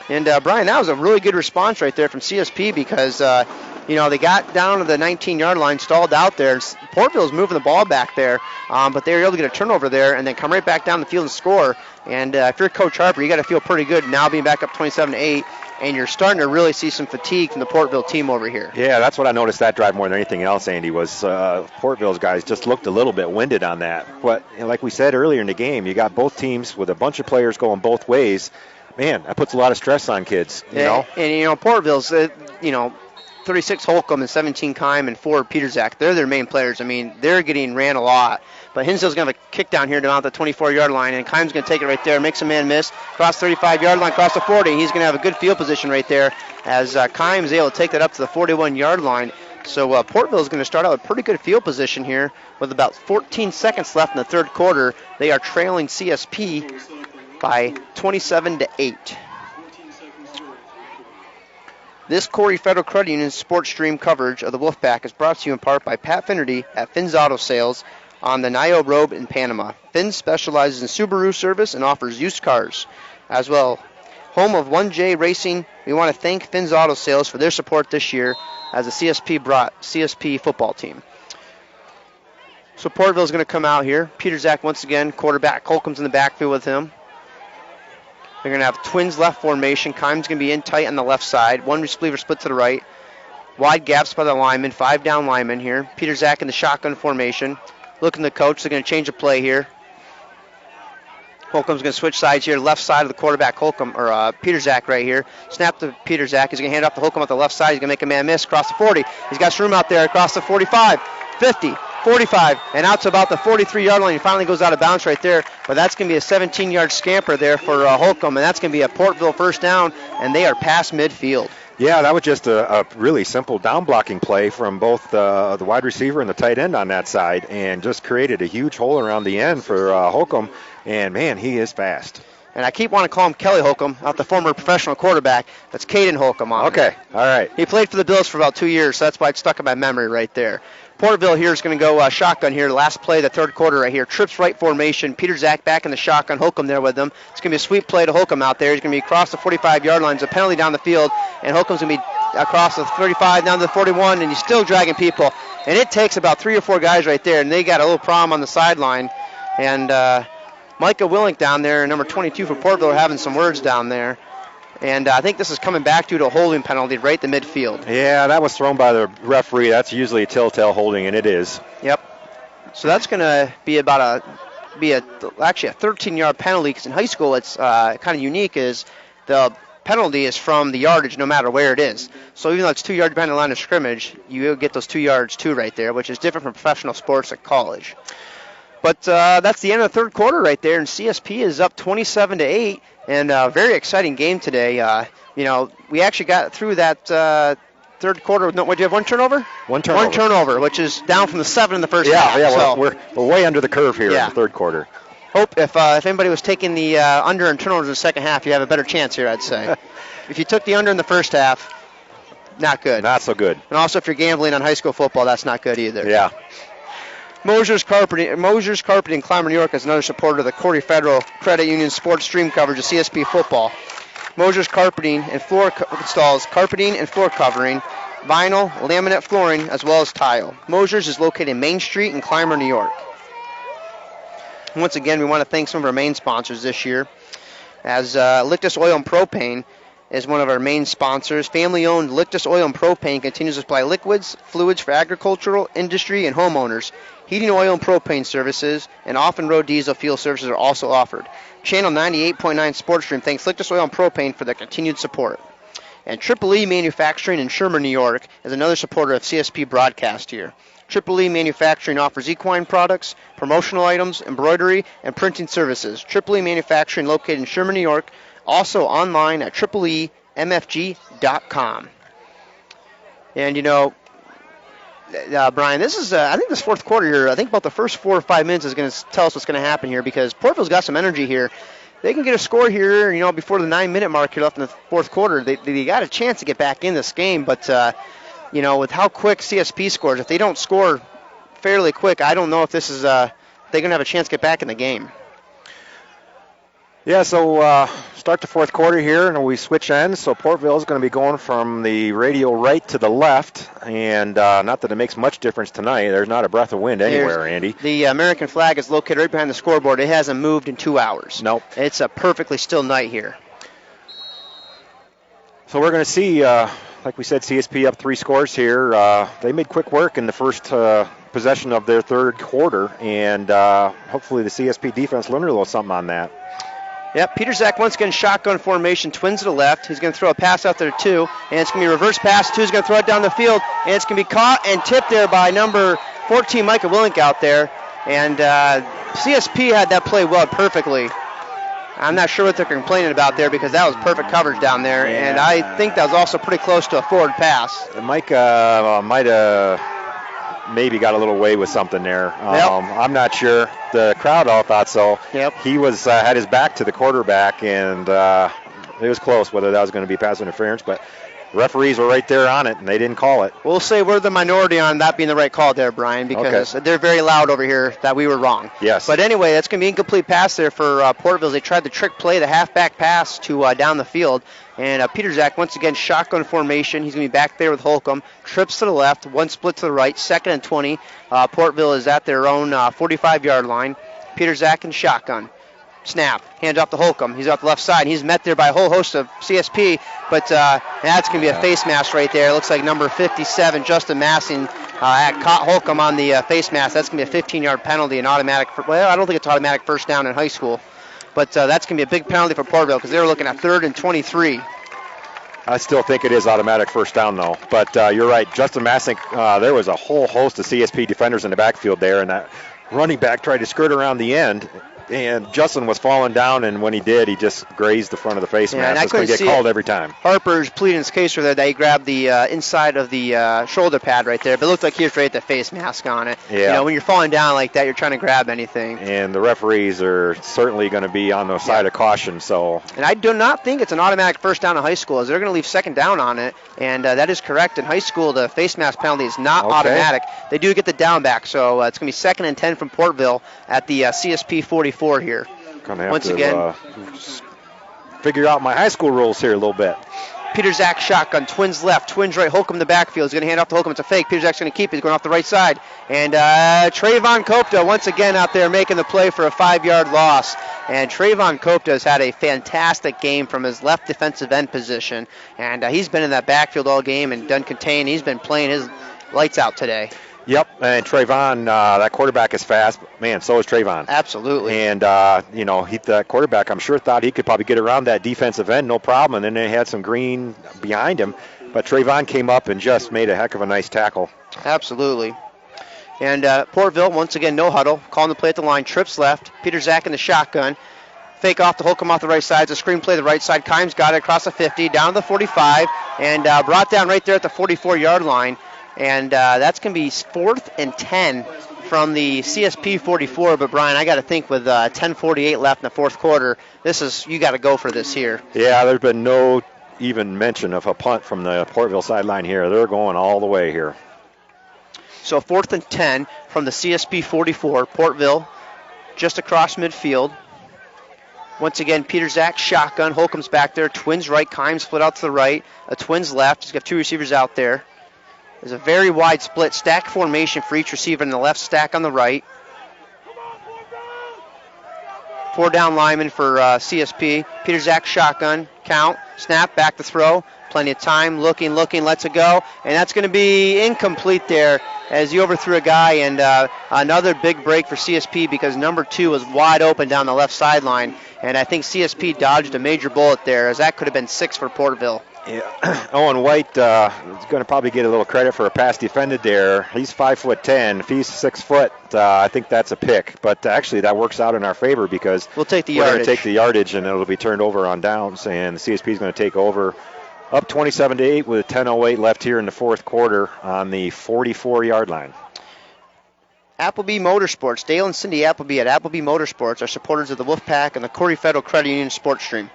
And Brian, that was a really good response right there from CSP because, they got down to the 19-yard line, stalled out there. Portville's moving the ball back there, but they were able to get a turnover there and then come right back down the field and score. And if you're Coach Harper, you got to feel pretty good now being back up 27-8. And you're starting to really see some fatigue from the Portville team over here. Yeah, that's what I noticed that drive more than anything else, Andy, was Portville's guys just looked a little bit winded on that. But like we said earlier in the game, you got both teams with a bunch of players going both ways. Man, that puts a lot of stress on kids, you know. And, Portville's, 36 Holcomb and 17 Kime and 4 Peterzak. They're their main players. I mean, they're getting ran a lot. But Hinsdale's going to have a kick down here down at the 24-yard line, and Kime's going to take it right there, makes a man miss, cross 35-yard line, cross the 40. He's going to have a good field position right there as Kime is able to take that up to the 41-yard line. So Portville is going to start out with pretty good field position here with about 14 seconds left in the third quarter. They are trailing CSP by 27-8. This Corry Federal Credit Union sports stream coverage of the Wolfpack is brought to you in part by Pat Finnerty at Finn's Auto Sales on the Nio Road in Panama. Finn specializes in Subaru service and offers used cars. As well, home of 1J Racing, we want to thank Finn's Auto Sales for their support this year as the CSP football team. So Portville's going to come out here. Peterzak once again, quarterback. Holcomb's in the backfield with him. They're going to have twins left formation. Kime's going to be in tight on the left side. One receiver split to the right. Wide gaps by the linemen. 5 down linemen here. Peterzak in the shotgun formation. Looking to the coach. They're going to change the play here. Holcomb's going to switch sides here. Left side of the quarterback, Holcomb, or Peterzak right here. Snap to Peterzak. He's going to hand off to Holcomb at the left side. He's going to make a man miss across the 40. He's got some room out there across the 45, 50, 45, and out to about the 43-yard line. He finally goes out of bounds right there, but that's going to be a 17-yard scamper there for Holcomb, and that's going to be a Portville first down, and they are past midfield. Yeah, that was just a really simple down blocking play from both the wide receiver and the tight end on that side, and just created a huge hole around the end for Holcomb. And, man, he is fast. And I keep wanting to call him Kelly Holcomb, not the former professional quarterback. That's Caden Holcomb on Okay, all right. He played for the Bills for about 2 years, so that's why it's stuck in my memory right there. Portville here is going to go shotgun here. Last play of the third quarter right here. Trips right formation. Peterzak back in the shotgun. Holcomb there with them. It's going to be a sweep play to Holcomb out there. He's going to be across the 45-yard line. It's a penalty down the field, and Holcomb's going to be across the 35 down to the 41, and he's still dragging people. And it takes about 3 or 4 guys right there, and they got a little problem on the sideline. And Micah Willink down there, number 22 for Portville, are having some words down there. And I think this is coming back due to a holding penalty right in the midfield. Yeah, that was thrown by the referee. That's usually a telltale holding, and it is. Yep. So that's going to be actually a 13-yard penalty, because in high school it's kind of unique is the penalty is from the yardage no matter where it is. So even though it's 2 yards behind the line of scrimmage, you get those 2 yards too right there, which is different from professional sports at college. But that's the end of the third quarter right there, and CSP is up 27-8, and a very exciting game today. We actually got through that third quarter. No, what, do you have one turnover? One turnover. One turnover, which is down from the 7 in the first half. half. Yeah, so we're way under the curve here in the third quarter. Hope if anybody was taking the under and turnovers in the second half, you have a better chance here, I'd say. If you took the under in the first half, not good. Not so good. And also if you're gambling on high school football, that's not good either. Yeah. Mosier's Carpeting in Clymer, New York is another supporter of the Corry Federal Credit Union sports stream coverage of CSP football. Mosier's Carpeting and floor installs carpeting and floor covering, vinyl, laminate flooring, as well as tile. Mosier's is located in Main Street in Clymer, New York. Once again, we want to thank some of our main sponsors this year, as Lictus Oil and Propane is one of our main sponsors. Family-owned Lictus Oil and Propane continues to supply liquids, fluids for agricultural, industry, and homeowners. Heating oil and propane services and off-and-road diesel fuel services are also offered. Channel 98.9 Sports Stream thanks Lictus Oil and Propane for their continued support. And Triple E Manufacturing in Sherman, New York is another supporter of CSP broadcast here. Triple E Manufacturing offers equine products, promotional items, embroidery, and printing services. Triple E Manufacturing located in Sherman, New York, also online at tripleemfg.com. And, you know, Brian, this is, I think this fourth quarter here, I think about the first 4 or 5 minutes is going to tell us what's going to happen here because Portville's got some energy here. They can get a score here, you know, before the 9-minute mark here left in the fourth quarter. They got a chance to get back in this game, but, you know, with how quick CSP scores, if they don't score fairly quick, I don't know if this is, they're going to have a chance to get back in the game. Yeah, so start the fourth quarter here, and we switch ends. So Portville is going to be going from the radio right to the left, and not that it makes much difference tonight. There's not a breath of wind anywhere, Andy. The American flag is located right behind the scoreboard. It hasn't moved in 2 hours. Nope. It's a perfectly still night here. So we're going to see, like we said, CSP up 3 scores here. They made quick work in the first possession of their third quarter, and hopefully the CSP defense learned a little something on that. Yep, Peter Zach once again shotgun formation, twins to the left. He's going to throw a pass out there too, and it's going to be a reverse pass. He's going to throw it down the field, and it's going to be caught and tipped there by number 14, Micah Willink out there. And CSP had that play well perfectly. I'm not sure what they're complaining about there because that was perfect coverage down there, and I think that was also pretty close to a forward pass. Micah might have maybe got a little away with something there. Yep. I'm not sure. The crowd all thought so. Yep. He was had his back to the quarterback, and it was close whether that was going to be pass interference, but referees were right there on it, and they didn't call it. We'll say we're the minority on that being the right call there, Brian, because they're very loud over here that we were wrong. Yes. But anyway, that's going to be an incomplete pass there for Portville. They tried the trick play, the halfback pass to down the field. And Peter Zach, once again, shotgun formation. He's going to be back there with Holcomb. Trips to the left, one split to the right, 2nd and 20. Portville is at their own 45-yard line. Peter Zach in shotgun. Snap, hands off to Holcomb. He's off the left side. He's met there by a whole host of CSP, but that's going to be a face mask right there. It looks like number 57, Justin Massing, caught Holcomb on the face mask. That's going to be a 15-yard penalty, an automatic. Well, I don't think it's automatic first down in high school, but that's going to be a big penalty for Portville because they were looking at 3rd and 23. I still think it is automatic first down, though. But you're right. Justin Massing, there was a whole host of CSP defenders in the backfield there, and that running back tried to skirt around the end. And Justin was falling down, and when he did, he just grazed the front of the face mask. It's going to get called every time. Harper's pleading his case for that he grabbed the inside of the shoulder pad right there, but it looked like he was ready to the face mask on it. Yeah. You know, when you're falling down like that, you're trying to grab anything. And the referees are certainly going to be on the side of caution. So. And I do not think it's an automatic first down in high school, as they're going to leave 2nd down on it, and that is correct. In high school, the face mask penalty is not automatic. They do get the down back, so it's going to be 2nd and 10 from Portville at the CSP 44 here. Gonna have to figure out my high school rules here a little bit. Peter Zach shotgun, twins left, twins right, Holcomb in the backfield. He's going to hand off to Holcomb. It's a fake. Peter Zach's going to keep it. He's going off the right side. And Trayvon Kopta once again out there making the play for a 5-yard loss. And Trayvon Kopta has had a fantastic game from his left defensive end position. And he's been in that backfield all game and done contain. He's been playing his lights out today. Yep, and Trayvon, that quarterback is fast. Man, so is Trayvon. Absolutely. And, that quarterback, I'm sure, thought he could probably get around that defensive end, no problem. And then they had some green behind him. But Trayvon came up and just made a heck of a nice tackle. Absolutely. And Portville, once again, no huddle. Calling the play at the line. Trips left. Peter Zach in the shotgun. Fake off to Holcomb off the right side. It's a screen play the right side. Kimes got it across the 50, down to the 45, and brought down right there at the 44-yard line. And that's going to be 4th and 10 from the CSP 44. But, Brian, I got to think with 10:48 left in the fourth quarter, you got to go for this here. Yeah, there's been no even mention of a punt from the Portville sideline here. They're going all the way here. So 4th and 10 from the CSP 44. Portville just across midfield. Once again, Peter Zach shotgun. Holcomb's back there. Twins right. Kimes split out to the right. A twins left. He's got 2 receivers out there. There's a very wide split stack formation for each receiver in the left, stack on the right. 4 down linemen for CSP. Peter Zach shotgun, count, snap, back to throw. Plenty of time, looking, lets it go. And that's going to be incomplete there. as he overthrew a guy, and another big break for CSP because number 2 was wide open down the left sideline, and I think CSP dodged a major bullet there, as that could have been 6 for Portville. Yeah. Owen White is going to probably get a little credit for a pass defended there. He's 5'10". If he's 6 foot, I think that's a pick. But actually, that works out in our favor because we're going to take the yardage, and it'll be turned over on downs, and the CSP is going to take over. Up 27-8 with 10:08 left here in the fourth quarter on the 44-yard line. Appleby Motorsports. Dale and Cindy Appleby at Appleby Motorsports are supporters of the Wolfpack and the Corry Federal Credit Union Sports Stream.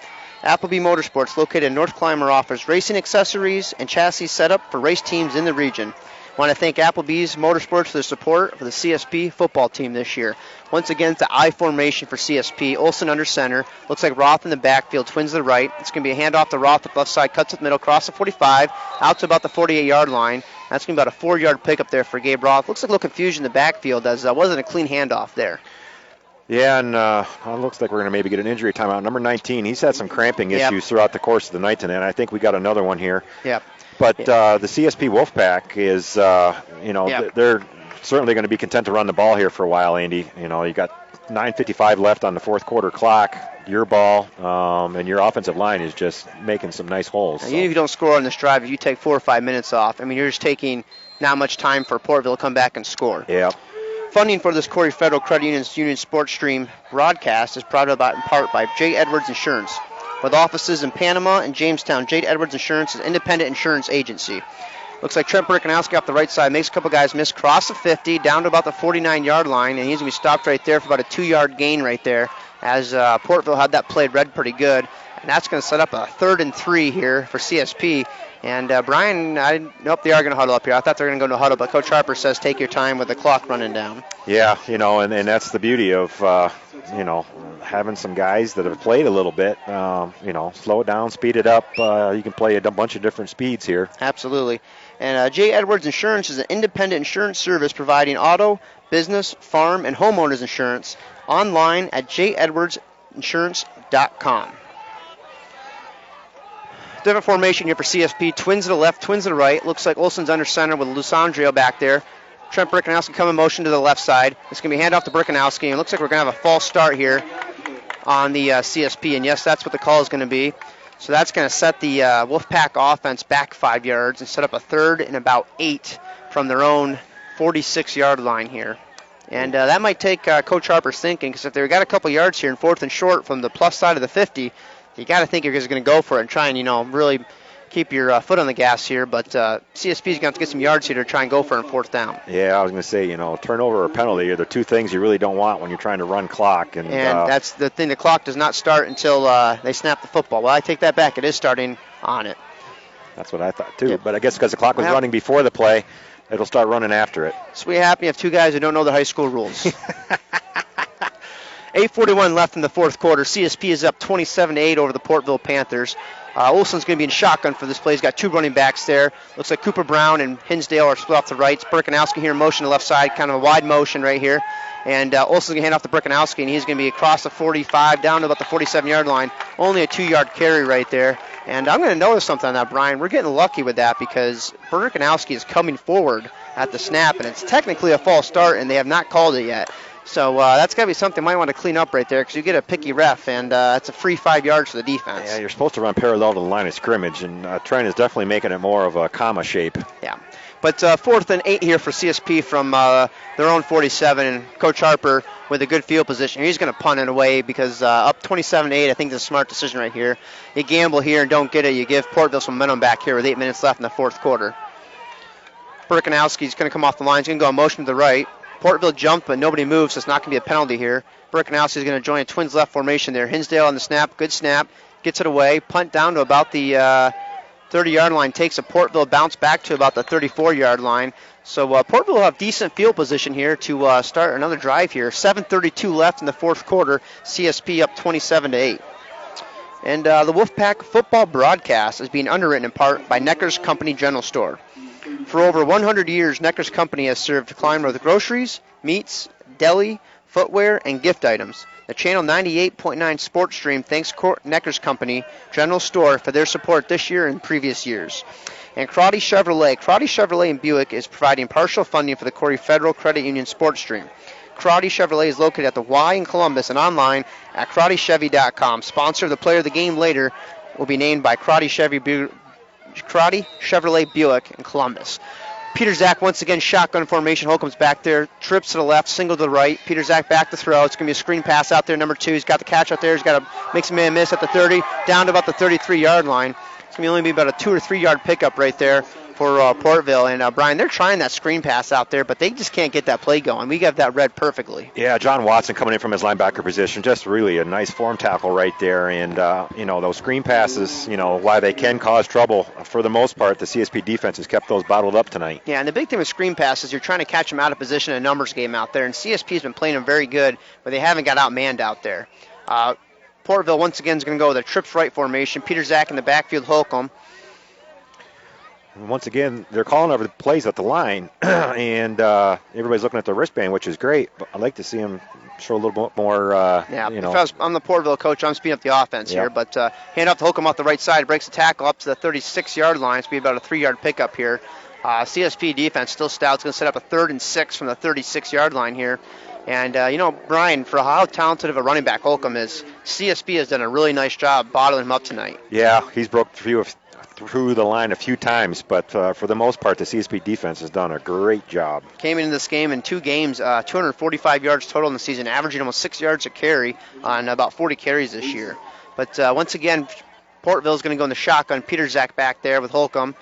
Appleby Motorsports, located in North Clymer, offers racing accessories and chassis setup for race teams in the region. I want to thank Applebee's Motorsports for their support for the CSP football team this year. Once again, it's the I formation for CSP. Olsen under center. Looks like Roth in the backfield, twins to the right. It's going to be a handoff to Roth, the left side, cuts it middle, across the 45, out to about the 48-yard line. That's going to be about a 4-yard pickup there for Gabe Roth. Looks like a little confusion in the backfield, as wasn't a clean handoff there. Yeah, and it looks like we're going to maybe get an injury timeout. Number 19, he's had some cramping issues throughout the course of the night tonight. I think we got another one here. Yep. But the CSP Wolfpack is, they're certainly going to be content to run the ball here for a while, Andy. You got 9:55 left on the fourth quarter clock. Your ball, and your offensive line is just making some nice holes. Even if you don't score on this drive, if you take 4 or 5 minutes off, you're just taking not much time for Portville to come back and score. Yeah. Funding for this Corry Federal Credit Union's Union Sports Stream broadcast is brought about in part by J. Edwards Insurance. With offices in Panama and Jamestown, J. Edwards Insurance is an independent insurance agency. Looks like Trent Burkanowski off the right side makes a couple guys miss, cross the 50, down to about the 49-yard line, and he's going to be stopped right there for about a 2-yard gain right there, as Portville had that played read pretty good. And that's going to set up a 3rd and 3 here for CSP. And Brian, nope, they are going to huddle up here. I thought they were going to go into huddle, but Coach Harper says take your time with the clock running down. Yeah, and that's the beauty of, having some guys that have played a little bit. Slow it down, speed it up. You can play a bunch of different speeds here. Absolutely. And J. Edwards Insurance is an independent insurance service providing auto, business, farm, and homeowners insurance online at jedwardsinsurance.com. Different formation here for CSP. Twins to the left, twins to the right. Looks like Olsen's under center with Lusandrio back there. Trent Burkanowski coming in motion to the left side. It's going to be hand off to Burkanowski. It looks like we're going to have a false start here on the CSP. And, yes, that's what the call is going to be. So that's going to set the Wolfpack offense back 5 yards and set up a 3rd and about 8 from their own 46-yard line here. And that might take Coach Harper's thinking, because if they've got a couple yards here in 4th and short from the plus side of the 50, you got to think you're just going to go for it and try and, really keep your foot on the gas here. But CSP is going to have to get some yards here to try and go for it on 4th down. Yeah, I was going to say, turnover or penalty are the two things you really don't want when you're trying to run clock. And that's the thing. The clock does not start until they snap the football. Well, I take that back. It is starting on it. That's what I thought, too. Yeah. But I guess because the clock was running before the play, it'll start running after it. So we happy you have two guys who don't know the high school rules. 8:41 left in the fourth quarter. CSP is up 27-8 over the Portville Panthers. Olsen's going to be in shotgun for this play. He's got 2 running backs there. Looks like Cooper Brown and Hinsdale are split off the right. Burkanowski here in motion to the left side, kind of a wide motion right here. And Olsen's going to hand off to Burkanowski, and he's going to be across the 45 down to about the 47-yard line. Only a 2-yard carry right there. And I'm going to notice something on that, Brian. We're getting lucky with that because Burkanowski is coming forward at the snap, and it's technically a false start, and they have not called it yet. So that's got to be something you might want to clean up right there because you get a picky ref, and it's a free 5 yards for the defense. Yeah, you're supposed to run parallel to the line of scrimmage, and Trent is definitely making it more of a comma shape. Yeah. But 4th and 8 here for CSP from their own 47, and Coach Harper with a good field position. He's going to punt it away because up 27-8, I think that's a smart decision right here. You gamble here and don't get it. You give Portville some momentum back here with 8 minutes left in the fourth quarter. Burkanowski's going to come off the line. He's going to go in motion to the right. Portville jumped, but nobody moves, so it's not going to be a penalty here. Burkanowski's going to join a twins left formation there. Hinsdale on the snap, good snap, gets it away, punt down to about the 30-yard line, takes a Portville bounce back to about the 34-yard line. So Portville will have decent field position here to start another drive here. 7:32 left in the fourth quarter. CSP up 27-8. And the Wolfpack football broadcast is being underwritten in part by Necker's Company General Store. For over 100 years, Necker's Company has served Clymer with groceries, meats, deli, footwear, and gift items. The Channel 98.9 Sports Stream thanks Court Necker's Company General Store for their support this year and previous years. And Corry Chevrolet. Corry Chevrolet in Buick is providing partial funding for the Corry Federal Credit Union Sports Stream. Corry Chevrolet is located at the Y in Columbus and online at CorryChevy.com. Sponsor of the player of the game later will be named by Corry Chevrolet Buick in Columbus. Peter Zach once again shotgun formation. Holcomb's back there, trips to the left, single to the right. Peter Zach back to throw. It's going to be a screen pass out there, number 2. He's got the catch out there. He's got to make some man miss at the 30, down to about the 33-yard line. It's going to only be about a 2 or 3 yard pickup right there for Portville. And Brian, they're trying that screen pass out there, but they just can't get that play going. We got that read perfectly. Yeah, John Watson coming in from his linebacker position, just really a nice form tackle right there. And, those screen passes, while they can cause trouble, for the most part, the CSP defense has kept those bottled up tonight. Yeah, and the big thing with screen passes, you're trying to catch them out of position in a numbers game out there. And CSP's been playing them very good, but they haven't got outmanned out there. Portville once again is going to go with a trips right formation. Peter Zach in the backfield, Holcomb. And once again, they're calling over the plays at the line, and everybody's looking at the wristband, which is great. But I'd like to see them show a little bit more, I'm the Portville coach, I'm speeding up the offense here. But hand off to Holcomb off the right side, breaks the tackle up to the 36-yard line. It's going to be about a 3-yard pickup here. CSP defense still stout. It's going to set up a 3rd and 6 from the 36-yard line here. And, Brian, for how talented of a running back Holcomb is, CSP has done a really nice job bottling him up tonight. Yeah, he's broke through the line a few times, but for the most part, the CSP defense has done a great job. Came into this game in 2 games, 245 yards total in the season, averaging almost 6 yards a carry on about 40 carries this year. But once again, Portville's going to go in the shotgun. Peter Zach back there with Holcomb.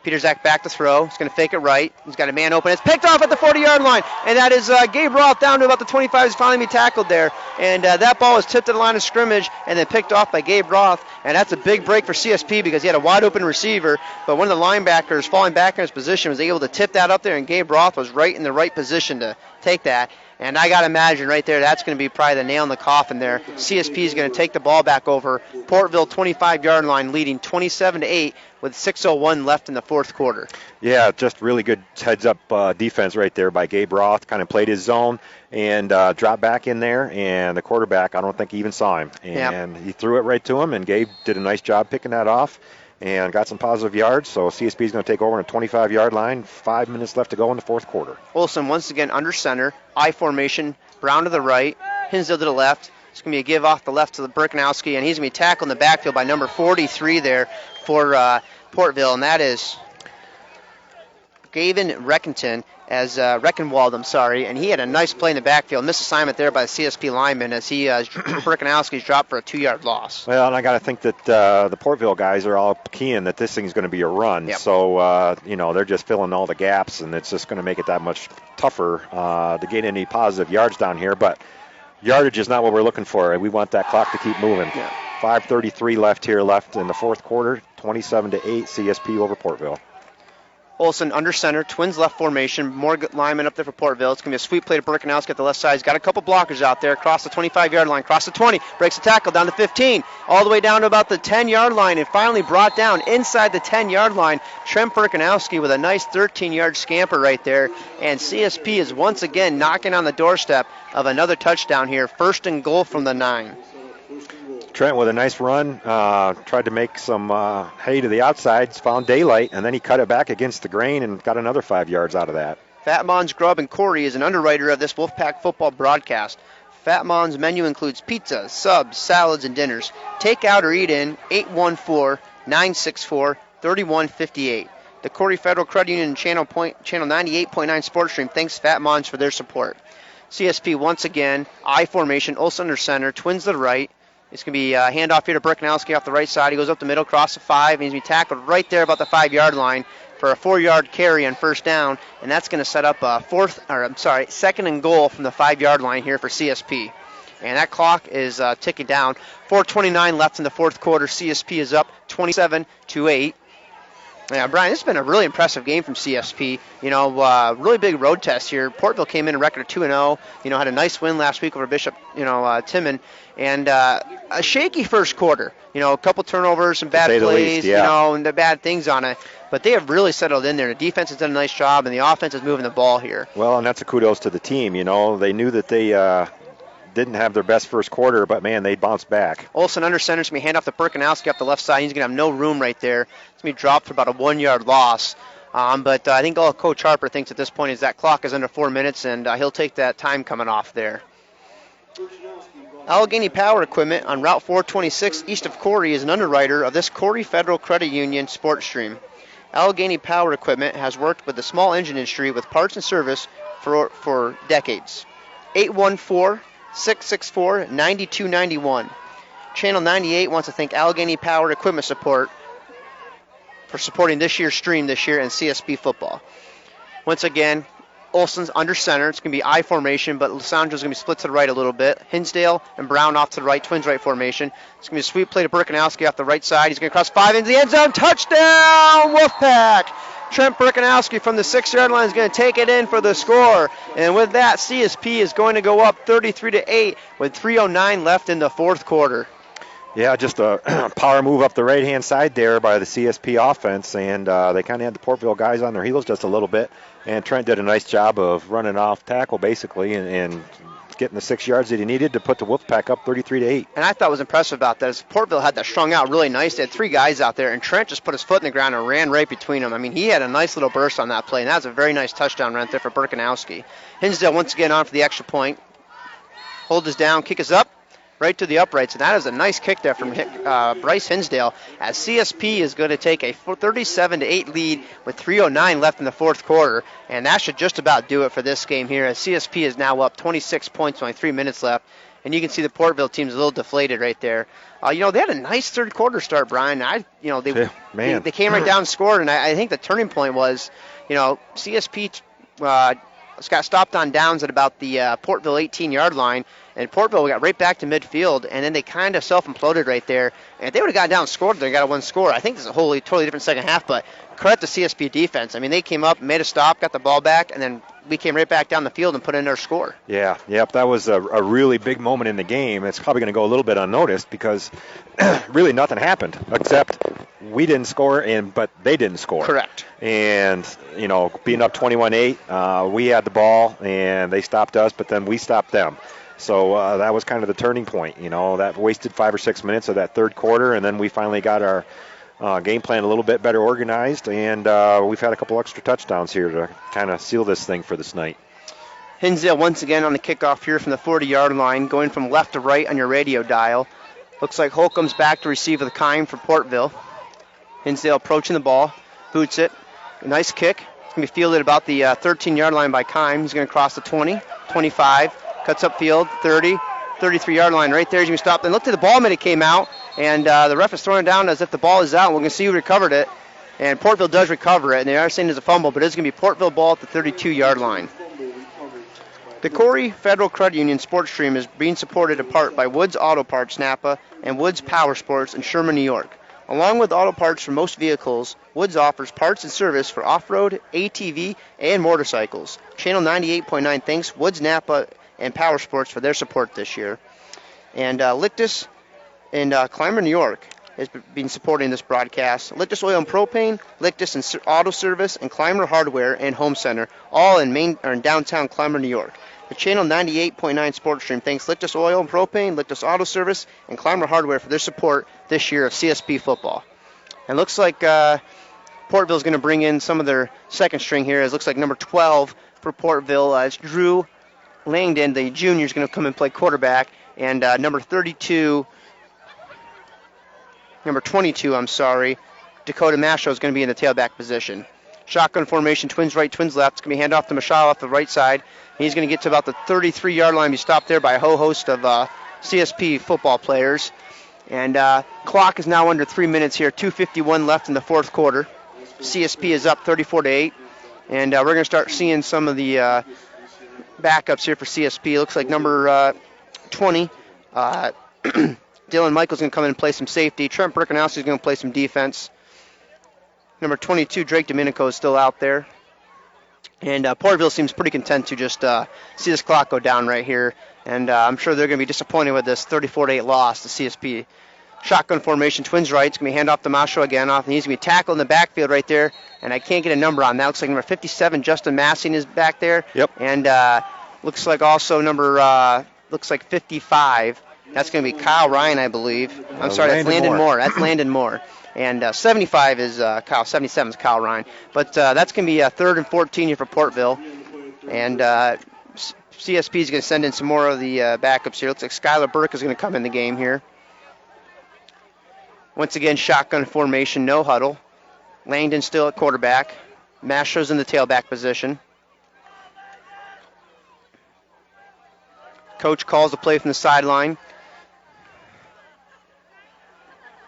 Peter Zach back to throw. He's going to fake it right. He's got a man open. It's picked off at the 40-yard line. And that is Gabe Roth down to about the 25. He's finally tackled there. And that ball was tipped to the line of scrimmage and then picked off by Gabe Roth. And that's a big break for CSP because he had a wide-open receiver. But one of the linebackers falling back in his position was able to tip that up there. And Gabe Roth was right in the right position to take that. And I got to imagine right there, that's going to be probably the nail in the coffin there. CSP is going to take the ball back over. Portville 25-yard line leading 27-8 with 6:01 left in the fourth quarter. Yeah, just really good heads-up defense right there by Gabe Roth. Kind of played his zone and dropped back in there. And the quarterback, I don't think he even saw him. And he threw it right to him, and Gabe did a nice job picking that off and got some positive yards. So CSP is going to take over on a 25-yard line. 5 minutes left to go in the fourth quarter. Olsen once again under center. I formation. Brown to the right. Hinsdale to the left. It's going to be a give off the left to the Burkinowski, and he's going to be tackled in the backfield by number 43 there for Portville, and that is Gavin Reckenwald, and he had a nice play in the backfield. Missed assignment there by the CSP lineman as he Burkinowski's dropped for a 2-yard loss. Well, and I got to think that the Portville guys are all keying that this thing's going to be a run. Yep. So, they're just filling all the gaps, and it's just going to make it that much tougher to get any positive yards down here. But yardage is not what we're looking for. We want that clock to keep moving. Yeah. 5:33 left in the fourth quarter. 27-8 CSP over Portville. Olsen under center, Twins left formation, more linemen up there for Portville. It's going to be a sweep play to Burkinowski at the left side. He's got a couple blockers out there, across the 25-yard line, across the 20, breaks the tackle down to 15, all the way down to about the 10-yard line, and finally brought down inside the 10-yard line. Trent Burkinowski with a nice 13-yard scamper right there, and CSP is once again knocking on the doorstep of another touchdown here, 1st and goal from the 9. Trent with a nice run, tried to make some hay to the outsides, found daylight, and then he cut it back against the grain and got another 5 yards out of that. Fat Mon's Grub and Corry is an underwriter of this Wolfpack football broadcast. Fat Mon's menu includes pizza, subs, salads, and dinners. Take out or eat in 814-964-3158. The Corry Federal Credit Union Channel 98.9 Sports Stream thanks Fat Mon's for their support. CSP once again, I formation, Olsen under center, Twins to the right. It's going to be a handoff here to Burkinowski off the right side. He goes up the middle, across the 5, and he's going to be tackled right there about the 5-yard line for a 4-yard carry on first down, and that's going to set up a 2nd and goal from the 5-yard line here for CSP. And that clock is ticking down. 4:29 left in the fourth quarter. CSP is up 27-8. Yeah, Brian, this has been a really impressive game from CSP. Really big road test here. Portville came in a record of 2-0. Had a nice win last week over Bishop, Timon, and a shaky first quarter. A couple turnovers, some bad plays, least, yeah. And the bad things on it. But they have really settled in there. The defense has done a nice job, and the offense is moving the ball here. Well, and that's a kudos to the team. They knew that they didn't have their best first quarter, but, man, they bounced back. Olsen under center is going to be hand off to Perkinowski up the left side. He's going to have no room right there. It's going to be dropped for about a 1-yard loss. But I think all Coach Harper thinks at this point is that clock is under 4 minutes, and he'll take that time coming off there. Allegheny Power Equipment on Route 426 east of Corry is an underwriter of this Corry Federal Credit Union sports stream. Allegheny Power Equipment has worked with the small engine industry with parts and service for decades. 814-664-9291. Channel 98 wants to thank Allegheny Power Equipment Support for supporting this year's stream this year in CSP football. Once again, Olsen's under center. It's going to be I formation, but Lissandro's going to be split to the right a little bit. Hinsdale and Brown off to the right, twins right formation. It's going to be a sweep play to Perkinowski off the right side. He's going to cross 5 into the end zone. Touchdown, Wolfpack! Trent Perkinowski from the 6-yard line is going to take it in for the score. And with that, CSP is going to go up 33-8 with 3:09 left in the fourth quarter. Yeah, just a power move up the right-hand side there by the CSP offense, and they kind of had the Portville guys on their heels just a little bit. And Trent did a nice job of running off tackle, basically, and getting the 6 yards that he needed to put the Wolfpack up 33-8. And I thought was impressive about that is Portville had that strung out really nice. They had 3 guys out there, and Trent just put his foot in the ground and ran right between them. I mean, he had a nice little burst on that play, and that was a very nice touchdown run there for Perkinowski. Hinsdale once again on for the extra point. Hold us down, kick us up. Right to the uprights, and that is a nice kick there from Bryce Hinsdale as CSP is going to take a 37-8 lead with 3:09 left in the fourth quarter, and that should just about do it for this game here as CSP is now up 26 points, only 3 minutes left, and you can see the Portville team's a little deflated right there. They had a nice third quarter start, Brian. They came right down and scored, and I think the turning point was, CSP got stopped on downs at about the Portville 18-yard line, and Portville got right back to midfield, and then they kind of self-imploded right there. And if they would have gotten down and scored, they got a one score. I think this is a totally different second half, but credit to CSP defense. I mean, they came up, made a stop, got the ball back, and then we came right back down the field and put in their score. Yeah, that was a really big moment in the game. It's probably going to go a little bit unnoticed because really nothing happened except we didn't score, but they didn't score. Correct. And, being up 21-8, we had the ball, and they stopped us, but then we stopped them. So that was kind of the turning point. That wasted 5 or 6 minutes of that third quarter, and then we finally got our game plan a little bit better organized, and we've had a couple extra touchdowns here to kind of seal this thing for this night. Hinsdale once again on the kickoff here from the 40-yard line, going from left to right on your radio dial. Looks like Holcomb's back to receive with a Kime for Portville. Hinsdale approaching the ball, boots it. A nice kick. It's going to be fielded about the 13-yard line by Kime. He's going to cross the 20, 25, cuts upfield, 30, 33-yard line right there. He's going to stop. Then look to the ball a minute came out, and the ref is throwing it down as if the ball is out. We're going to see who recovered it, and Portville does recover it, and they are saying it's a fumble, but it's going to be Portville ball at the 32-yard line. The Corry Federal Credit Union sports stream is being supported in part by Woods Auto Parts Napa and Woods Power Sports in Sherman, New York. Along with auto parts for most vehicles, Woods offers parts and service for off-road, ATV, and motorcycles. Channel 98.9 thanks Woods Napa and Power Sports for their support this year. And Lictus and Clymer, New York has been supporting this broadcast. Lictus Oil and Propane, Lictus and Auto Service, and Clymer Hardware and Home Center, all in downtown Clymer, New York. The Channel 98.9 sports stream thanks Lictus Oil and Propane, Lictus Auto Service, and Clymer Hardware for their support this year of CSP football. And looks like Portville's going to bring in some of their second string here. It looks like number 12 for Portville is Drew Langdon, the junior, is going to come and play quarterback. And number 22, Dakota Masho is going to be in the tailback position. Shotgun formation, twins right, twins left. It's going to be hand off to Mashal off the right side. He's going to get to about the 33-yard line. Be stopped there by a whole host of CSP football players. And clock is now under 3 minutes here. 2:51 left in the fourth quarter. CSP is up 34-8. And we're going to start seeing some of the backups here for CSP. Looks like number 20, Dylan Michael's going to come in and play some safety. Trent Perkinowski is going to play some defense. Number 22, Drake Domenico, is still out there. And Portville seems pretty content to just see this clock go down right here. And I'm sure they're going to be disappointed with this 34-8 loss to CSP. Shotgun formation, twins right. It's going to be hand off to Masho again. And he's going to be tackled in the backfield right there. And I can't get a number on that. Looks like number 57, Justin Massing, is back there. Yep. And looks like also number, looks like 55. That's going to be Kyle Ryan, I believe. I'm sorry, that's Landon Moore. That's Landon Moore. And 75 is Kyle. 77 is Kyle Ryan. But that's going to be 3rd and 14 here for Portville. And CSP is going to send in some more of the backups here. Looks like Skylar Burke is going to come in the game here. Once again, shotgun formation, no huddle. Langdon still at quarterback. Masho's in the tailback position. Coach calls the play from the sideline.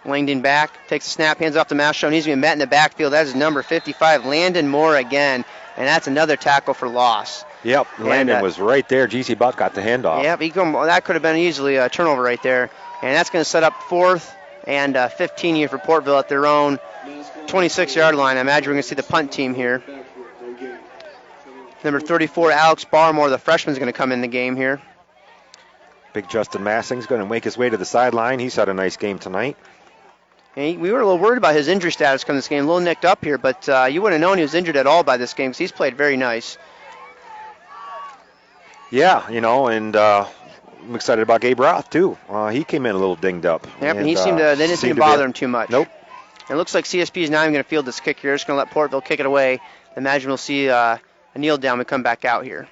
Langdon back, takes a snap, hands off to Masho, and he's going to be met in the backfield. That is number 55, Landon Moore again, and that's another tackle for loss. Yep, Landon was right there. GC Buck got the handoff. Yep, that could have been easily a turnover right there. And that's going to set up 4th and 15 here for Portville at their own 26-yard line. I imagine we're going to see the punt team here. Number 34, Alex Barmore, the freshman, is going to come in the game here. Big Justin Massing's going to make his way to the sideline. He's had a nice game tonight. And we were a little worried about his injury status coming this game, a little nicked up here, but you wouldn't have known he was injured at all by this game because he's played very nice. Yeah, and I'm excited about Gabe Roth, too. He came in a little dinged up. Yep, and he they didn't seem to bother him too much. Nope. And it looks like CSP is not even going to field this kick here. It's going to let Portville kick it away. Imagine we'll see a kneel down and come back out here.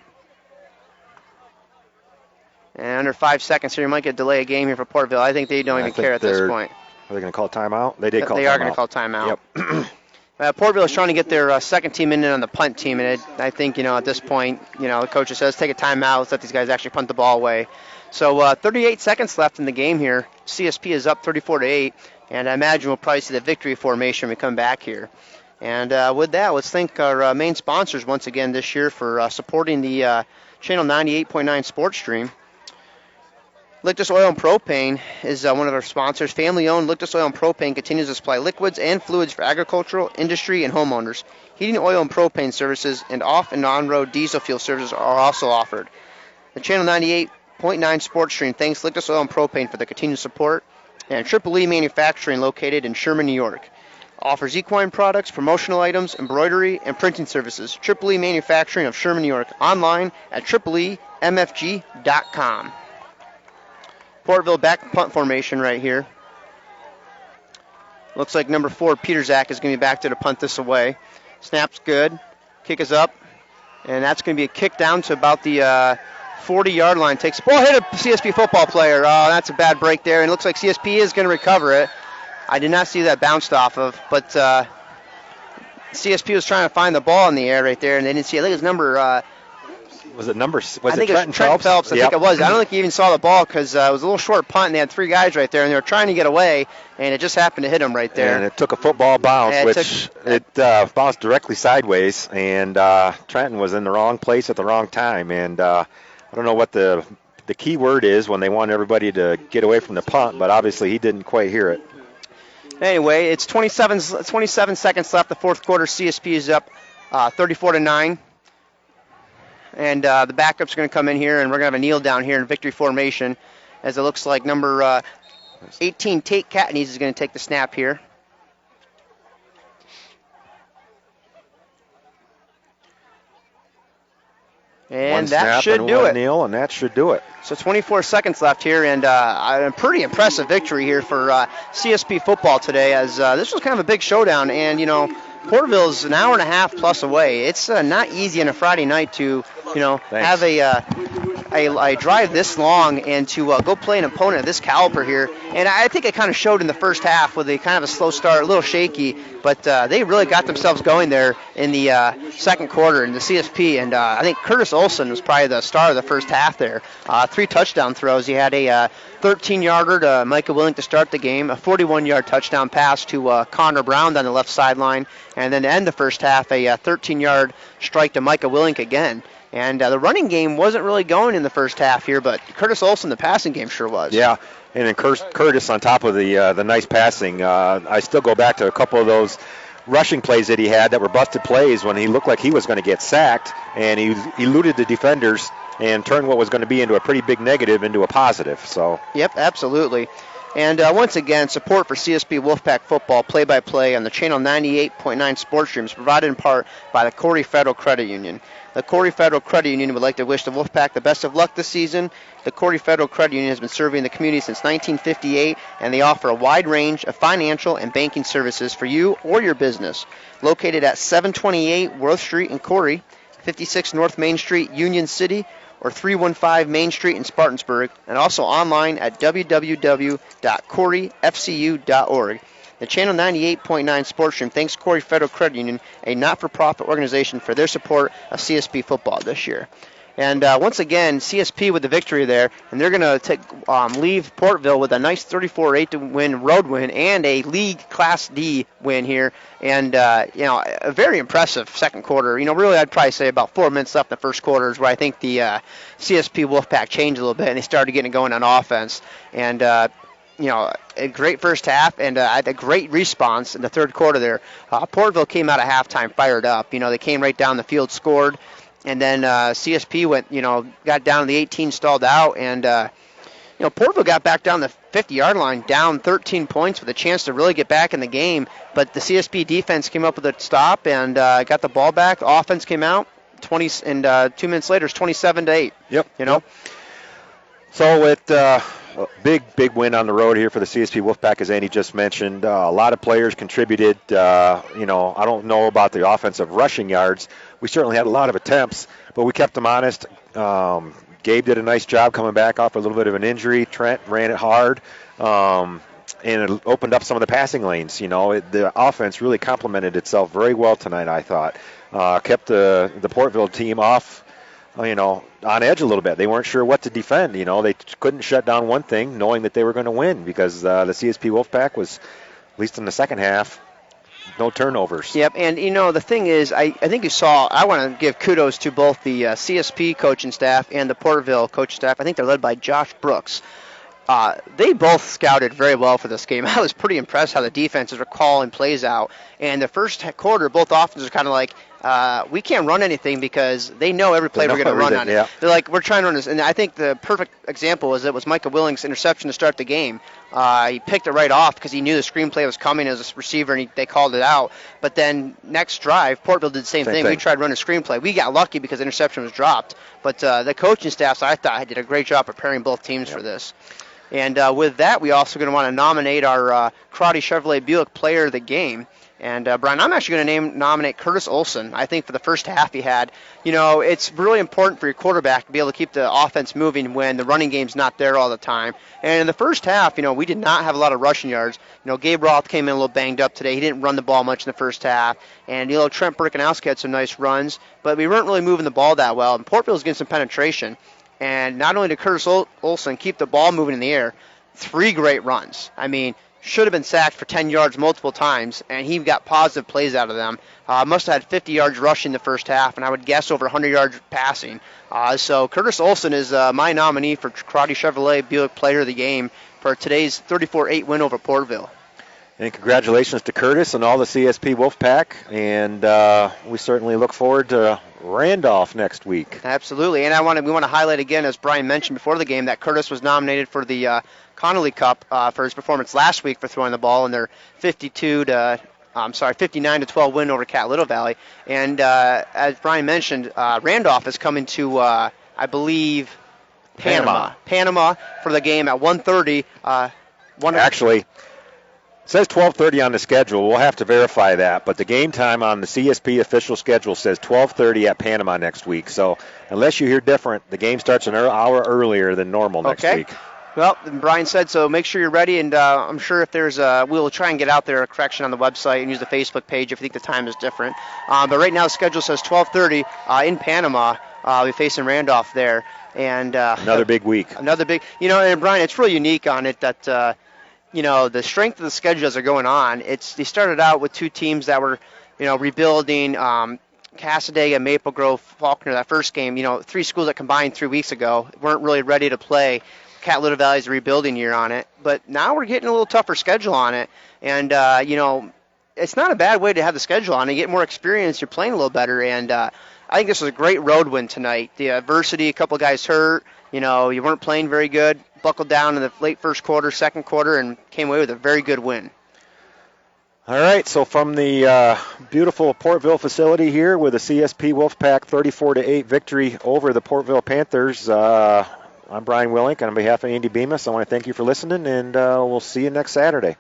And under 5 seconds here, you might get delay a game here for Portville. I think they don't even care at this point. Are they going to call timeout? They did call timeout. They are going to call timeout. Yep. Portville is trying to get their second team in on the punt team, and I think, at this point, the coach says, take a timeout, let's let these guys actually punt the ball away. So 38 seconds left in the game here. CSP is up 34-8, and I imagine we'll probably see the victory formation when we come back here. And with that, let's thank our main sponsors once again this year for supporting the Channel 98.9 sports stream. Lictus Oil and Propane is one of our sponsors. Family-owned Lictus Oil and Propane continues to supply liquids and fluids for agricultural, industry, and homeowners. Heating oil and propane services and off- and on-road diesel fuel services are also offered. The Channel 98.9 sports stream thanks Lictus Oil and Propane for the continued support. And Triple E Manufacturing, located in Sherman, New York, offers equine products, promotional items, embroidery, and printing services. Triple E Manufacturing of Sherman, New York, online at tripleemfg.com. Portville back punt formation right here. Looks like number 4, Peter Zach, is going to be back there to punt this away. Snap's good. Kick is up. And that's going to be a kick down to about the 40-yard line. Takes the ball, hit a CSP football player. Oh, that's a bad break there. And it looks like CSP is going to recover it. I did not see that bounced off of. But CSP was trying to find the ball in the air right there, and they didn't see it. I think it's number... Was it number? I think it was Trent Phelps. I think it was. I don't think he even saw the ball because it was a little short punt, and they had 3 guys right there, and they were trying to get away, and it just happened to hit him right there. And it took a football bounce, it bounced directly sideways, and Trenton was in the wrong place at the wrong time. And I don't know what the key word is when they want everybody to get away from the punt, but obviously he didn't quite hear it. Anyway, it's 27 seconds left. The fourth quarter. CSP is up 34-9. And the backups are going to come in here, and we're going to have a kneel down here in victory formation, as it looks like number 18, Tate Catneys, is going to take the snap here. And that should do it. Kneel, and that should do it. So 24 seconds left here, and a pretty impressive victory here for CSP football today, as this was kind of a big showdown. And, Portville's an hour and a half plus away. It's not easy on a Friday night to, have a drive this long and to go play an opponent of this caliber here. And I think it kind of showed in the first half with a kind of a slow start, a little shaky, but they really got themselves going there in the second quarter in the CSP. And I think Curtis Olson was probably the star of the first half there. 3 touchdown throws. He had a 13-yarder to Micah Willink to start the game, a 41-yard touchdown pass to Connor Brown down the left sideline, and then to end the first half, a 13-yard strike to Micah Willink again. And the running game wasn't really going in the first half here, but Curtis Olson, the passing game, sure was. Yeah, and then Curtis on top of the nice passing. I still go back to a couple of those rushing plays that he had that were busted plays when he looked like he was going to get sacked, and he eluded the defenders and turned what was going to be into a pretty big negative into a positive. So. Yep, absolutely. And once again, support for CSP Wolfpack Football play-by-play on the Channel 98.9 sports streams provided in part by the Corry Federal Credit Union. The Corry Federal Credit Union would like to wish the Wolfpack the best of luck this season. The Corry Federal Credit Union has been serving the community since 1958, and they offer a wide range of financial and banking services for you or your business. Located at 728 Worth Street in Corry, 56 North Main Street, Union City, or 315 Main Street in Spartansburg, and also online at www.corryfcu.org. The Channel 98.9 sports stream thanks Corry Federal Credit Union, a not-for-profit organization, for their support of CSP football this year. And once again, CSP with the victory there, and they're going to leave Portville with a nice 34-8 win road win and a league Class D win here, and a very impressive second quarter. Really, I'd probably say about 4 minutes left in the first quarter is where I think the CSP Wolfpack changed a little bit, and they started getting it going on offense. And a great first half and a great response in the third quarter there. Portville came out at halftime fired up. They came right down the field, scored. And then CSP went, got down to the 18, stalled out, and Portville got back down the 50-yard line, down 13 points with a chance to really get back in the game. But the CSP defense came up with a stop and got the ball back. Offense came out 2 minutes later, it's 27-8. Yep. So it big win on the road here for the CSP Wolfpack, as Andy just mentioned. A lot of players contributed. I don't know about the offensive rushing yards. We certainly had a lot of attempts, but we kept them honest. Gabe did a nice job coming back off a little bit of an injury. Trent ran it hard, and it opened up some of the passing lanes. The offense really complemented itself very well tonight, I thought. Kept the Portville team off, on edge a little bit. They weren't sure what to defend. They couldn't shut down one thing, knowing that they were going to win, because the CSP Wolfpack was, at least in the second half, no turnovers. Yep, and the thing is, I think you saw, I want to give kudos to both the CSP coaching staff and the Portville coaching staff. I think they're led by Josh Brooks. They both scouted very well for this game. I was pretty impressed how the defenses were calling plays out. And the first quarter, both offenses are kind of like, we can't run anything because they know every play we're going to run on it. Yeah. They're like, we're trying to run this. And I think the perfect example was Micah Willink's interception to start the game. He picked it right off because he knew the screenplay was coming as a receiver, and they called it out. But then next drive, Portville did the same thing. We tried to run a screenplay. We got lucky because the interception was dropped. But the coaching staff, I thought, did a great job preparing both teams for this. And with that, we also going to want to nominate our Corry Chevrolet Buick Player of the Game. And, Brian, I'm actually going to nominate Curtis Olson. I think for the first half he had, it's really important for your quarterback to be able to keep the offense moving when the running game's not there all the time. And in the first half, we did not have a lot of rushing yards. Gabe Roth came in a little banged up today. He didn't run the ball much in the first half. And, Trent Birkenowski had some nice runs. But we weren't really moving the ball that well. And Portville was getting some penetration. And not only did Curtis Olson keep the ball moving in the air, 3 great runs. I mean, should have been sacked for 10 yards multiple times, and he got positive plays out of them. Must have had 50 yards rushing the first half, and I would guess over 100 yards passing. So Curtis Olson is my nominee for Corry Chevrolet Buick Player of the Game for today's 34-8 win over Portville. And congratulations to Curtis and all the CSP Wolfpack, and we certainly look forward to Randolph next week. Absolutely, and we want to highlight again, as Brian mentioned before the game, that Curtis was nominated for the Connolly Cup for his performance last week for throwing the ball in their 59-12 win over Cat Little Valley. And as Brian mentioned, Randolph is coming to, I believe, Panama for the game at 1:30. Actually, it says 12:30 on the schedule. We'll have to verify that, but the game time on the CSP official schedule says 12:30 at Panama next week. So unless you hear different, the game starts an hour earlier than normal next week. Well, Brian said so. Make sure you're ready, and I'm sure if there's we'll try and get out there a correction on the website and use the Facebook page if you think the time is different. But right now the schedule says 12:30 in Panama. We're facing Randolph there, and another big week. Another big, and Brian, it's really unique on it that the strength of the schedule as they're going on. They started out with 2 teams that were rebuilding. Casadega, Maple Grove, Faulkner. That first game, 3 schools that combined 3 weeks ago weren't really ready to play. Cat Little Valley's a rebuilding year on it, but now we're getting a little tougher schedule on it, and it's not a bad way to have the schedule on. You get more experience, you're playing a little better, and I think this was a great road win tonight. The adversity, a couple guys hurt, you weren't playing very good, buckled down in the late first quarter, second quarter, and came away with a very good win. All right, so from the beautiful Portville facility here with a CSP Wolfpack 34-8 victory over the Portville Panthers, I'm Brian Willink, and on behalf of Andy Bemis, I want to thank you for listening, and we'll see you next Saturday.